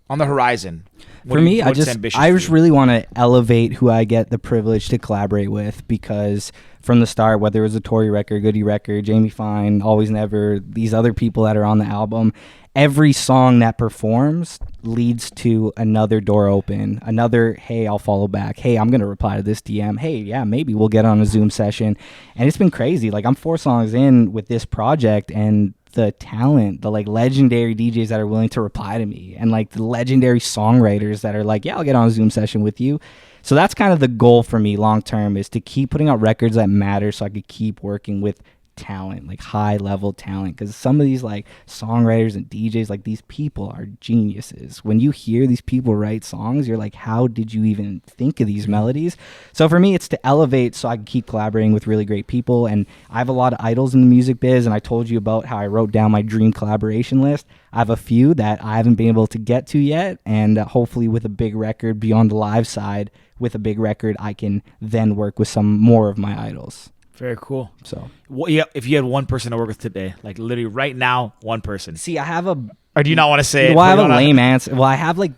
on the horizon. For me, I what's just ambitious for you? really want to elevate who I get the privilege to collaborate with, because from the start, whether it was a Tory record, Goody record, Jamie Fine, Always Never, these other people that are on the album, every song that performs leads to another door open, another, hey, I'll follow back. Hey, I'm going to reply to this DM. Hey, yeah, maybe we'll get on a Zoom session. And it's been crazy. Like I'm 4 songs in with this project, and the talent, the like legendary DJs that are willing to reply to me, and like the legendary songwriters that are like, yeah, I'll get on a Zoom session with you. So that's kind of the goal for me long term, is to keep putting out records that matter so I could keep working with talent, like high level talent, because some of these like songwriters and DJs, like these people are geniuses. When you hear these people write songs, you're like, how did you even think of these melodies? So for me, it's to elevate so I can keep collaborating with really great people. And I have a lot of idols in the music biz, and I told you about how I wrote down my dream collaboration list. I have a few that I haven't been able to get to yet, and hopefully with a big record beyond the live side, with a big record, I can then work with some more of my idols. Very cool. So, if you had one person to work with today, like literally right now, one person. see, I have a... Or do you not want to say it? Well, I have a lame answer. Well, I have like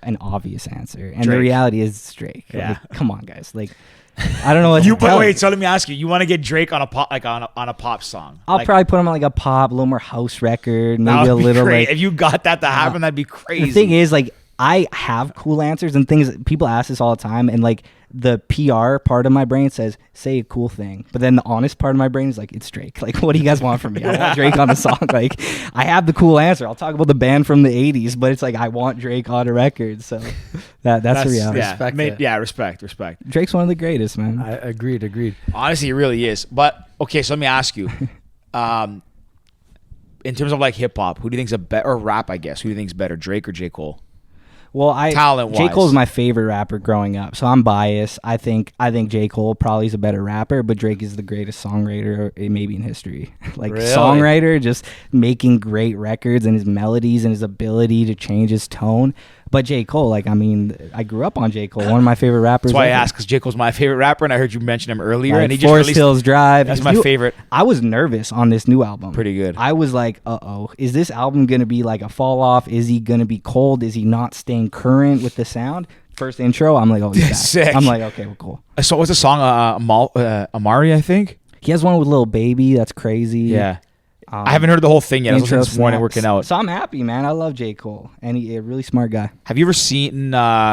an obvious answer, and the Drake. reality is Drake. Yeah. Like, come on, guys. Like, I don't know what to tell you. So let me ask you. You want to get Drake on a pop, like on a pop song? I'll Like, probably put him on like a pop, a little more house record, that maybe would a be little great. like... If you got that to happen, that'd be crazy. The thing is, like, I have cool answers and things. People ask this all the time, and like the PR part of my brain says, say a cool thing. But then the honest part of my brain is like, it's Drake. Like, what do you guys want from me? I want Drake on the song. Like, I have the cool answer. I'll talk about the band from the 80s, but it's like, I want Drake on a record. So that's the reality. Respect. Drake's one of the greatest, man. I agreed. Honestly, it really is. But, okay, so let me ask you. In terms of like hip hop, who do you think's a better, or rap, I guess, who do you think's better, Drake or J. Cole? Well, Talent-wise. J. Cole's my favorite rapper growing up, so I'm biased. I think J. Cole probably is a better rapper, but Drake is the greatest songwriter maybe in history. Like Really? Songwriter, just making great records and his melodies and his ability to change his tone. But J. Cole, like, I mean, I grew up on J. Cole, one of my favorite rappers. That's why I ever. asked, because J. Cole's my favorite rapper, and I heard you mention him earlier, Like and he just Forest released. Hills Drive. That's His my favorite. I was nervous on this new album. Pretty good. I was like, is this album going to be like a fall off? Is he going to be cold? Is he not staying current with the sound? First intro, I'm like, oh, he's back. Sick. I'm like, okay, well, cool. So what's the song? Amari, I think? He has one with Lil Baby. That's crazy. Yeah. I haven't heard the whole thing yet. I was listening Intro this morning snaps. working out. So I'm happy, man. I love J. Cole, and he's a really smart guy. Have you ever seen them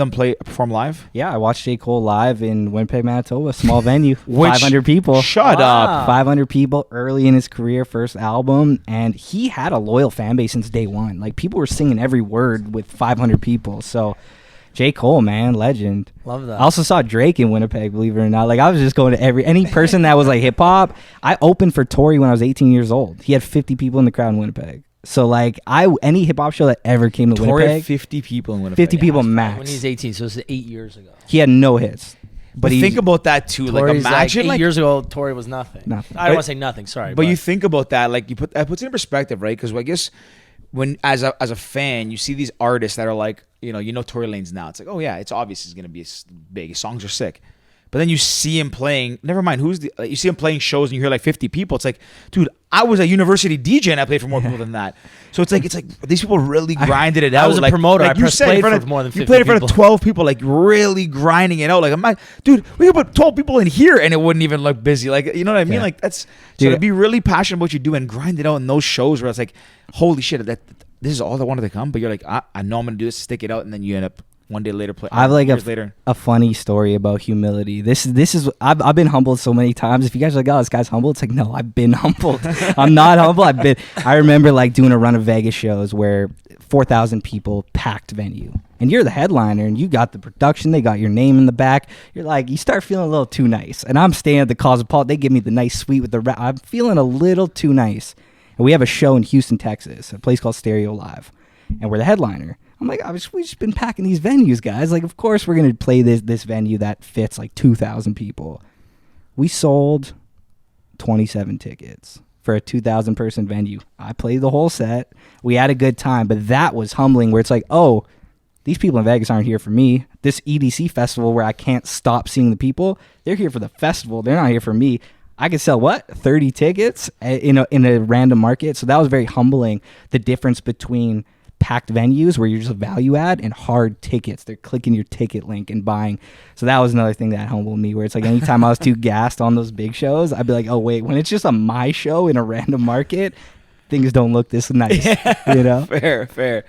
perform live? Yeah, I watched J. Cole live in Winnipeg, Manitoba, small venue, Which- 500 people. Shut Wow. up. 500 people early in his career, first album, and he had a loyal fan base since day one. Like, people were singing every word with 500 people. So J. Cole, man, legend. Love that. I also saw Drake in Winnipeg, believe it or not. Like, I was just going to any person that was like hip hop. I opened for Tory when I was 18 years old. He had 50 people in the crowd in Winnipeg. So like, any hip hop show that ever came to Tory had Winnipeg, 50 people in Winnipeg. 50 people when max. he's 18, so it's 8 years ago. He had no hits. But think about that too. Tory's Like, imagine 8 like, years ago, Tory was nothing. Nothing. I don't want to say nothing. Sorry, but you think about that, like that puts it in perspective, right? Because I guess when as a fan, you see these artists that are like, you know Tory Lanez now. It's like, oh yeah, it's obvious he's gonna be big. His songs are sick. But then you see him playing. Never mind you see him playing shows and you hear like 50 people. It's like, dude, I was a university DJ and I played for more people than that. So it's like these people really grinded it out. I was a like, promoter. Like I played for more than 50 You played in front of people. 12 people, like really grinding it out. Like, dude, we could put 12 people in here and it wouldn't even look busy. Like, you know what I mean? Yeah. Like that's Dude. so to be really passionate about what you do and grind it out in those shows where it's like, holy shit, this is all that wanted to come. But you're like, I know I'm gonna do this, stick it out, and then you end up one day later I have like years later. a funny story about humility. This is I've been humbled so many times. If you guys are like, oh, this guy's humble, it's like, no, I've been humbled. I'm not humble. I remember like doing a run of Vegas shows where 4,000 people packed venue, and you're the headliner, and you got the production. They got your name in the back. You're like, you start feeling a little too nice, and I'm staying at the Cosmopolitan. They give me the nice suite with the. I'm feeling a little too nice, and we have a show in Houston, Texas, a place called Stereo Live, and we're the headliner. I'm like, we've just been packing these venues, guys. Like, of course we're gonna play this venue that fits like 2,000 people. We sold 27 tickets for a 2,000 person venue. I played the whole set. We had a good time, but that was humbling. Where it's like, oh, these people in Vegas aren't here for me. This EDC festival where I can't stop seeing the people, they're here for the festival. They're not here for me. I could sell 30 tickets in a random market. So that was very humbling. The difference between packed venues where you're just a value add and hard tickets. They're clicking your ticket link and buying. So that was another thing that humbled me, where it's like anytime I was too gassed on those big shows, I'd be like, oh wait, when it's just my show in a random market, things don't look this nice. You know? Fair.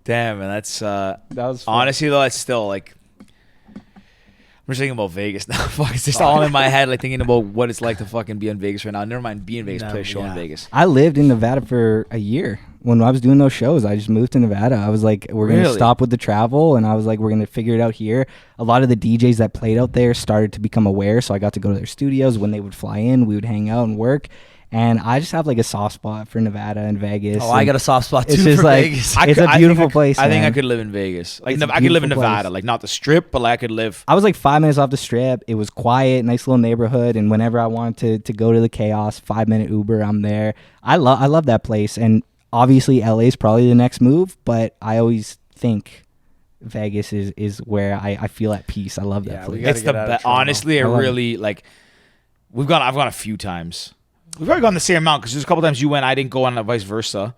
Damn, man, that's That was fun. honestly though, it's still like, I'm just thinking about Vegas now. Fuck, it's just all in my head, like thinking about what it's like to fucking be in Vegas right now. Never mind be in Vegas, play a show in Vegas. I lived in Nevada for a year. When I was doing those shows, I just moved to Nevada. I was like, we're going to stop with the travel. And I was like, we're going to figure it out here. A lot of the DJs that played out there started to become aware. So I got to go to their studios. When they would fly in, we would hang out and work. And I just have like a soft spot for Nevada and Vegas. Oh, I got a soft spot too It's just for like, Vegas. it's a beautiful place. I think I man. could live in Vegas. Like It's a I could live in beautiful Nevada, place. like not the Strip, but like I could live. I was like 5 minutes off the Strip. It was quiet, nice little neighborhood. And whenever I wanted to go to the chaos, 5-minute Uber, I'm there. I love that place. And obviously LA is probably the next move, but I always think Vegas is where I feel at peace. I love that Yeah, place. we gotta It's the get out of best. Toronto. Honestly, I love really like. I've gone a few times. We've probably gone the same amount because there's a couple times you went, I didn't go, and vice versa.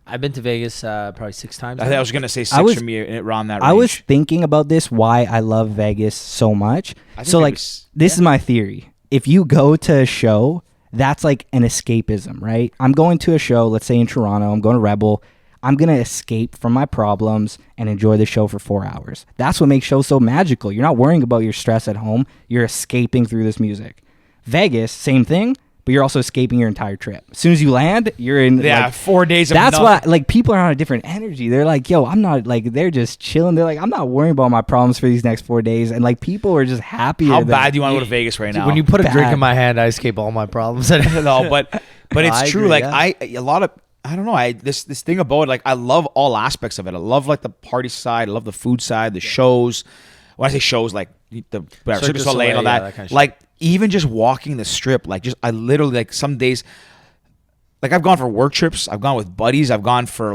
I've been to Vegas probably 6 times. I think I was gonna say 6 was- for me around that range. I was thinking about this, why I love Vegas so much. I think So like, Vegas- this is my theory. If you go to a show, that's like an escapism, right? I'm going to a show, let's say in Toronto, I'm going to Rebel. I'm going to escape from my problems and enjoy the show for 4 hours. That's what makes shows so magical. You're not worrying about your stress at home. You're escaping through this music. Vegas, same thing, but you're also escaping your entire trip. As soon as you land, you're in 4 days of that's nothing. why people are on a different energy. They're like, yo, I'm not they're just chilling. They're like, I'm not worrying about my problems for these next 4 days. And people are just happier. How bad do you want to go to Vegas right now? When you put a drink Bad. in my hand, I escape all my problems. No, but it's I true. agree, I don't know. This thing about it, I love all aspects of it. I love the party side. I love the food side, the shows. When I say shows, the Cirque du Soleil and all that. that kind of shit. Even just walking the strip, I literally some days, I've gone for work trips. I've gone with buddies. I've gone for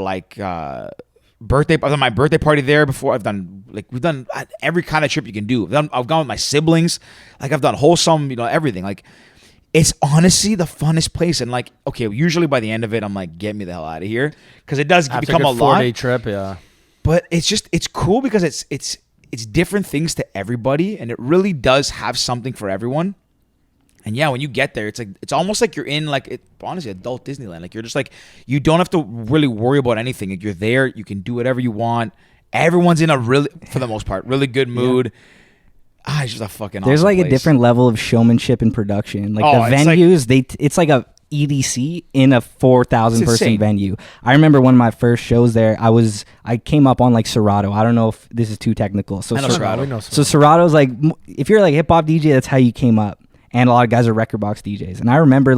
birthday. I've done my birthday party there before. I've done we've done every kind of trip you can do. I've gone with my siblings. I've done wholesome, everything. It's honestly the funnest place. And okay, usually by the end of it, I'm like, get me the hell out of here, because it does become a lot. 4-day trip, yeah. But it's cool because it's different things to everybody, and it really does have something for everyone. And yeah, when you get there, it's almost like you're in honestly adult Disneyland. You're just you don't have to really worry about anything. You're there, you can do whatever you want. Everyone's in a for the most part, really good mood. Yeah. It's just a fucking There's awesome a place. different level of showmanship and production. The venues, it's like a EDC in a 4,000 person insane. venue. I remember one of my first shows there. I came up on Serato. I don't know if this is too technical. So I know Serato. We know So Serato's if you're hip hop DJ, that's how you came up. And a lot of guys are record box DJs. And I remember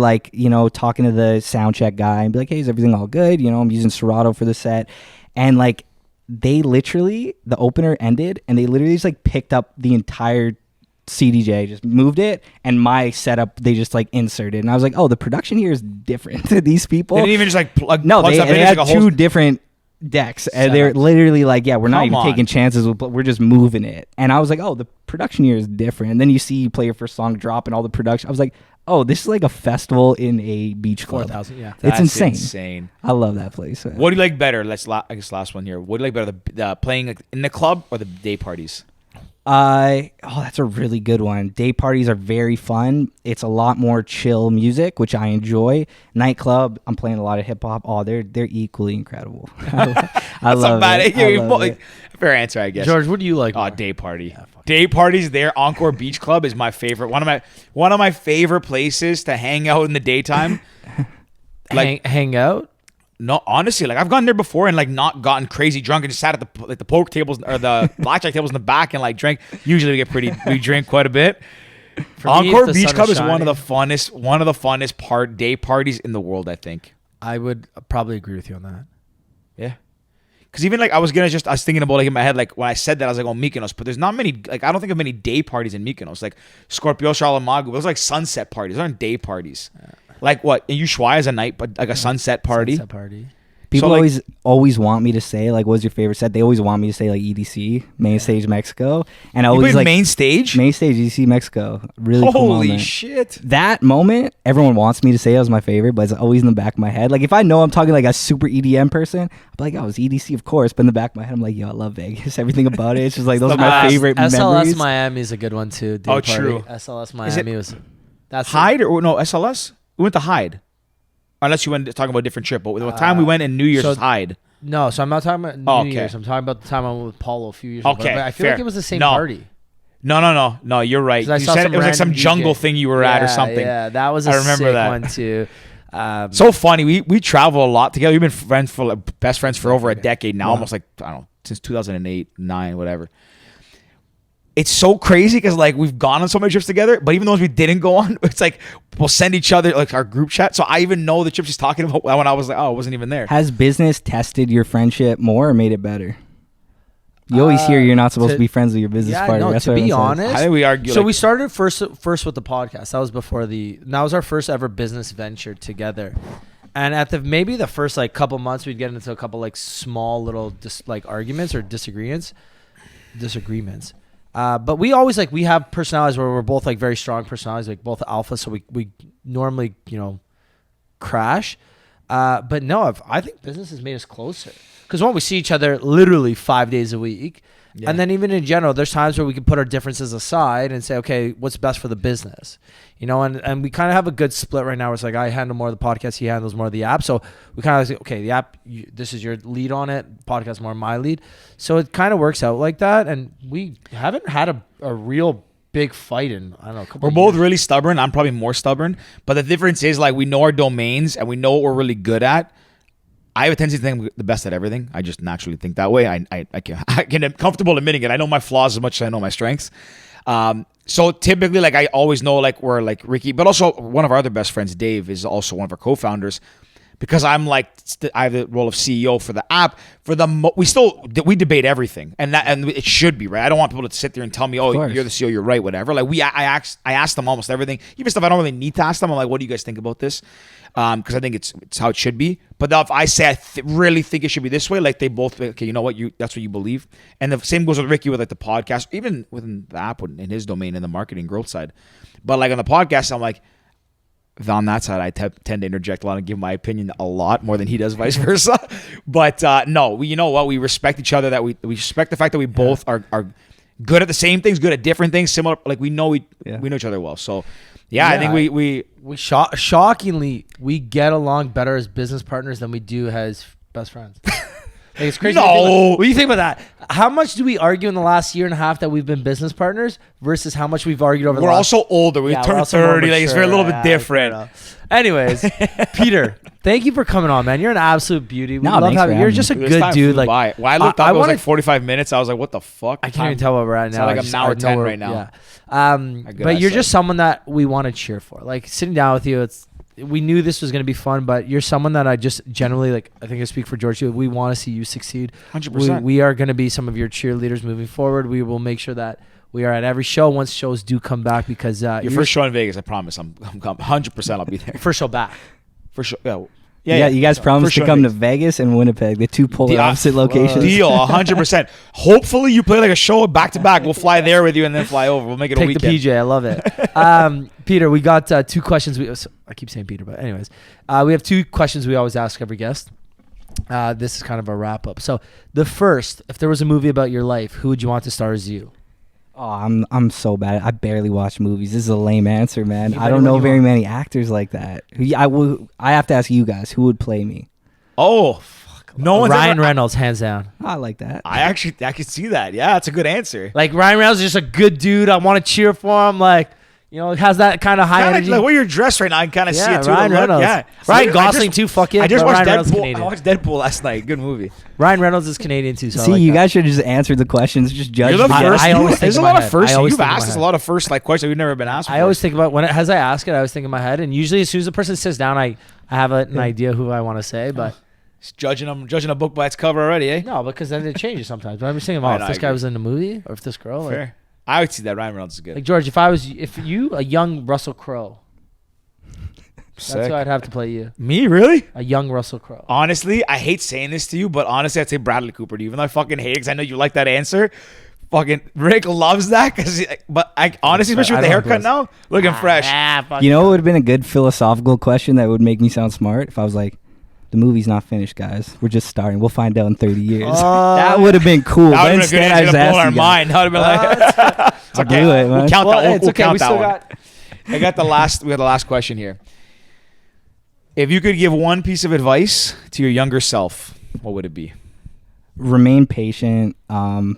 talking to the sound check guy and be like, hey, is everything all good? I'm using Serato for the set. And they literally, the opener ended and they literally just picked up the entire CDJ, just moved it, and my setup they just inserted. And I was like, oh, the production here is different to these people. They didn't even just plug. No, plug they stuff in. had It's a two whole different decks, and they're literally yeah, we're not Come even on. taking chances, we're just moving it. And I was like, oh, the production here is different. And then you see you play your first song drop and all the production. I was like, oh, this is a festival in a beach club. 4,000, yeah. It's That's insane. I love that place. What do you like better? I guess last one here. What do you like better, the playing in the club or the day parties? That's a really good one. Day parties are very fun. It's a lot more chill music, which I enjoy. Nightclub, I'm playing a lot of hip hop. Oh, they're equally incredible. I love it. I love it. Fair answer, I guess. George, what do you like? Oh, day party. Day parties there. Encore Beach Club is my favorite. One of my favorite places to hang out in the daytime. Hang out? No, honestly, I've gone there before and not gotten crazy drunk and just sat at the poker tables or the blackjack tables in the back and drank. Usually we drink quite a bit. Encore Beach Club is one of the funnest day parties in the world, I think. I would probably agree with you on that. Yeah. Because even I was thinking about in my head, when I said that, I was like, oh, Mykonos. But there's not many, I don't think of many day parties in Mykonos. Scorpio, Charlemagne, those are sunset parties. Those aren't day parties. What? In Ushuaia is a night, but a sunset party. Sunset party. People always want me to say what's your favorite set? They always want me to say EDC, Main Stage Mexico, and I You always played main stage. Main Stage EDC Mexico. Really cool Holy moment. shit! That moment, everyone wants me to say it was my favorite, but it's always in the back of my head. If I know I'm talking a super EDM person, I'm like, oh, it's EDC, of course. But in the back of my head, I'm like, yo, I love Vegas. Everything about it. It's just those are my favorite SLS memories. Miami is a good one too. Day party. True. SLS Miami was. That's Hyde or no SLS? We went to Hyde. Unless you went talking about a different trip, but the time we went in New Year's was Hyde. No, so I'm not talking about New Okay. Year's. I'm talking about the time I went with Paulo a few years ago. Okay, But I feel fair. like it was the same No. party. No, you're right. 'Cause I You saw said some it was some random jungle DJ. thing you were at or something. Yeah, that was a I remember sick that. one too. So funny. We travel a lot together. We've been friends best friends for over a decade now, almost I don't know, since 2008, 9, whatever. It's so crazy because we've gone on so many trips together, but even those we didn't go on, it's we'll send each other our group chat. So I even know the trips she's talking about when I was I wasn't even there. Has business tested your friendship more or made it better? You always hear you're not supposed to be friends with your business partner. No, That's to what be everyone says. honest. I think we argue. So we started first with the podcast. That was before that was our first ever business venture together. And at maybe the first couple months, we'd get into a couple small little arguments or disagreements. But we always we have personalities where we're both very strong personalities, both alpha. So we normally crash. But no, I think business has made us closer because we see each other literally 5 days a week, Yeah. And then even in general, there's times where we can put our differences aside and say, okay, what's best for the business? You know, and we kind of have a good split right now where it's like I handle more of the podcast, he handles more of the app. So we kind of say, okay, the app, this is your lead on it, podcast more my lead. So it kind of works out like that. And we haven't had a real big fight in, I don't know, a couple We're of both years. really stubborn. I'm probably more stubborn. But the difference is, like, we know our domains and we know what we're really good at. I have a tendency to think I'm the best at everything. I just naturally think that way. I can I'm comfortable admitting it. I know my flaws as much as I know my strengths. So typically, like, I always know, like, we're like Ricky, but also one of our other best friends, Dave, is also one of our co-founders. Because I'm like, I have the role of CEO for the app. We debate everything, and it should be right. I don't want people to sit there and tell me, "Oh, you're the CEO, you're right," whatever. Like I ask them almost everything, even stuff I don't really need to ask them. I'm like, "What do you guys think about this?" Because I think it's how it should be. But if I say I really think it should be this way, like they both, okay, you know what, that's what you believe, and the same goes with Ricky with like the podcast, even within the app in his domain in the marketing growth side. But like on the podcast, I'm like, on that side, I tend to interject a lot and give my opinion a lot more than he does, vice versa. But no, you know what? We respect each other. That we respect the fact that we both are good at the same things, good at different things, similar. Like we know each other well. So I think we shockingly we get along better as business partners than we do as best friends. Like, it's crazy. No. What do you think about that? How much do we argue in the last year and a half that we've been business partners versus how much we've argued over the last... We're also older. We've turned 30. Like, it's a little bit different. Anyways, Peter, thank you for coming on, man. You're an absolute beauty. We love thanks having for you're having just a me. good dude. Like, I looked up, it was like 45 minutes. I was like, what the fuck? I can't even tell what we're at now. Like I'm an hour 10 right now. Yeah. But you're just someone that we want to cheer for. Like, sitting down with you, we knew this was going to be fun, but you're someone that I just generally, like, I think I speak for George too. We want to see you succeed. 100%. We are going to be some of your cheerleaders moving forward. We will make sure that we are at every show once shows do come back, because your first show in Vegas, I promise. I'm 100% I'll be there. First show back. For sure. Yeah, you guys promised to come to Vegas and Winnipeg, the two polar opposite locations. Deal, 100%. Hopefully you play like a show back to back. We'll fly there with you and then fly over. We'll make it a weekend. Take the PJ. I love it. Peter, we got 2 questions. I keep saying Peter, but anyways. We have 2 questions we always ask every guest. This is kind of a wrap up. So the first, if there was a movie about your life, who would you want to star as you? Oh, I'm so bad. I barely watch movies. This is a lame answer, man. I don't know very many actors like that. I have to ask you guys, who would play me? Oh, fuck. No one's Ryan Reynolds, hands down. I like that. I could see that. Yeah, that's a good answer. Like, Ryan Reynolds is just a good dude. I want to cheer for him. Like, you know, has that kind of high energy. Like where you're dressed right now, I can kind of see it too. Ryan Reynolds. Yeah, Ryan Gosling too. Fuck it. I just watched Ryan Reynolds Deadpool. I watched Deadpool last night. Good movie. Ryan Reynolds is Canadian too. So see, you guys should have just answered the questions. Just judge. You're the first. I always think there's in a my lot of head. firsts. I always You've think in asked my us a head. lot of first like questions we've never been asked before. I always think about as I ask it, I always think in my head, and usually as soon as the person sits down, I have an idea who I want to say, but. Just judging a book by its cover already, eh? No, because then it changes sometimes. But I'm just thinking, if this guy was in the movie, or if this girl. Fair. Like, I would see that Ryan Reynolds is good. Like, George, if you a young Russell Crowe, that's who I'd have to play you. Me, really? A young Russell Crowe. Honestly, I hate saying this to you, but honestly, I'd say Bradley Cooper to you. Even though I fucking hate it because I know you like that answer. Fucking Rick loves that. But I honestly, especially with the haircut now, looking fresh. You know what would have been a good philosophical question that would make me sound smart? If I was like, the movie's not finished, guys. We're just starting. We'll find out in 30 years. That would have been cool. That But would have been a good instead, I answer just to blow asked our you mind. That would have been like, it's okay. do it, man. We'll count that. It's okay. Count We that still one. got. We got the last question here. If you could give one piece of advice to your younger self, what would it be? Remain patient.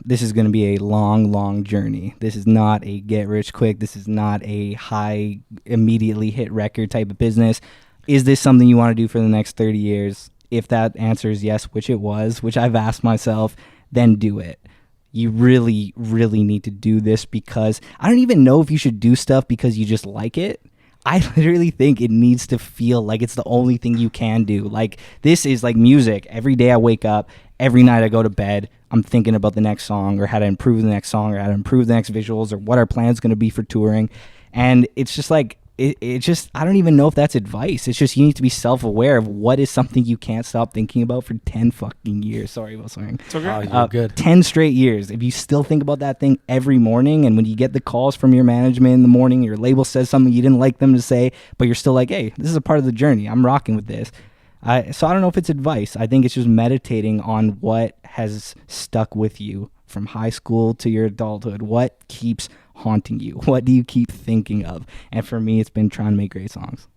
This is going to be a long, long journey. This is not a get rich quick. This is not a high, immediately hit record type of business. Is this something you want to do for the next 30 years? If that answer is yes, which it was, which I've asked myself, then do it. You really, really need to do this, because I don't even know if you should do stuff because you just like it. I literally think it needs to feel like it's the only thing you can do. Like, this is like music. Every day I wake up, every night I go to bed, I'm thinking about the next song, or how to improve the next song, or how to improve the next visuals, or what our plan's going to be for touring. And it's just like, it just, I don't even know if that's advice. It's just, you need to be self-aware of what is something you can't stop thinking about for 10 fucking years. Sorry about swearing. It's okay. Oh, you're good. 10 straight years. If you still think about that thing every morning, and when you get the calls from your management in the morning, your label says something you didn't like them to say, but you're still like, hey, this is a part of the journey. I'm rocking with this. So I don't know if it's advice. I think it's just meditating on what has stuck with you from high school to your adulthood? What keeps haunting you? What do you keep thinking of? And for me, it's been trying to make great songs.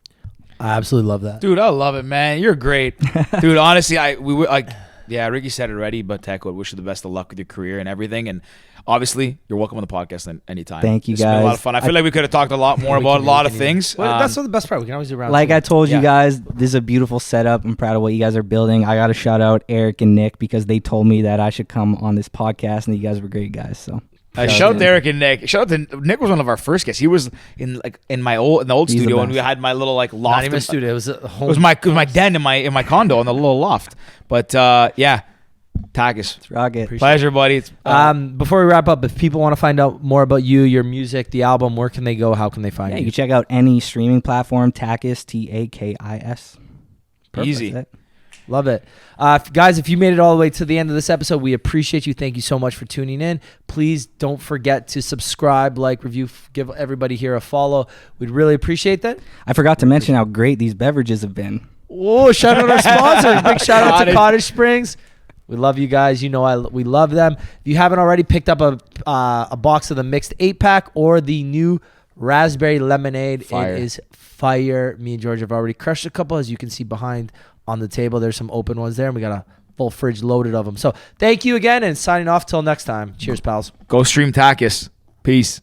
I absolutely love that. Dude, I love it, man. You're great. Dude, honestly, we were like, yeah, Ricky said it already, but Tech, I wish you the best of luck with your career and everything. And obviously, you're welcome on the podcast anytime. Thank you, It's guys. been a lot of fun. I feel like we could have talked a lot more about a lot of things. Well, that's the best part. We can always do round Like two. I told you Yeah. guys, this is a beautiful setup. I'm proud of what you guys are building. I got to shout out Eric and Nick because they told me that I should come on this podcast, and you guys were great guys. So Shout out to Eric and Nick. Shout out to Nick was one of our first guests. He was in the old He's the studio, and we best. had my little like loft. Not even a studio. It was a home. It was my den in my condo in the little loft. But yeah, Takis, rocket. pleasure, buddy. It's, Before we wrap up, if people want to find out more about you, your music, the album, where can they go? How can they find Yeah, you? you can check out any streaming platform. Takis, Takis. Easy. That's it. Love it. Guys, if you made it all the way to the end of this episode, we appreciate you. Thank you so much for tuning in. Please don't forget to subscribe, like, review, give everybody here a follow. We'd really appreciate that. I forgot to mention how great these beverages have been. Oh, shout out our sponsors. Big shout out to Cottage. Cottage Springs. We love you guys. You know we love them. If you haven't already picked up a box of the mixed 8-pack or the new raspberry lemonade, Fire. it is fire. Me and George have already crushed a couple, as you can see behind on the table. There's some open ones there, and we got a full fridge loaded of them. So thank you again, and signing off till next time. Cheers, pals. go stream Takis. Peace.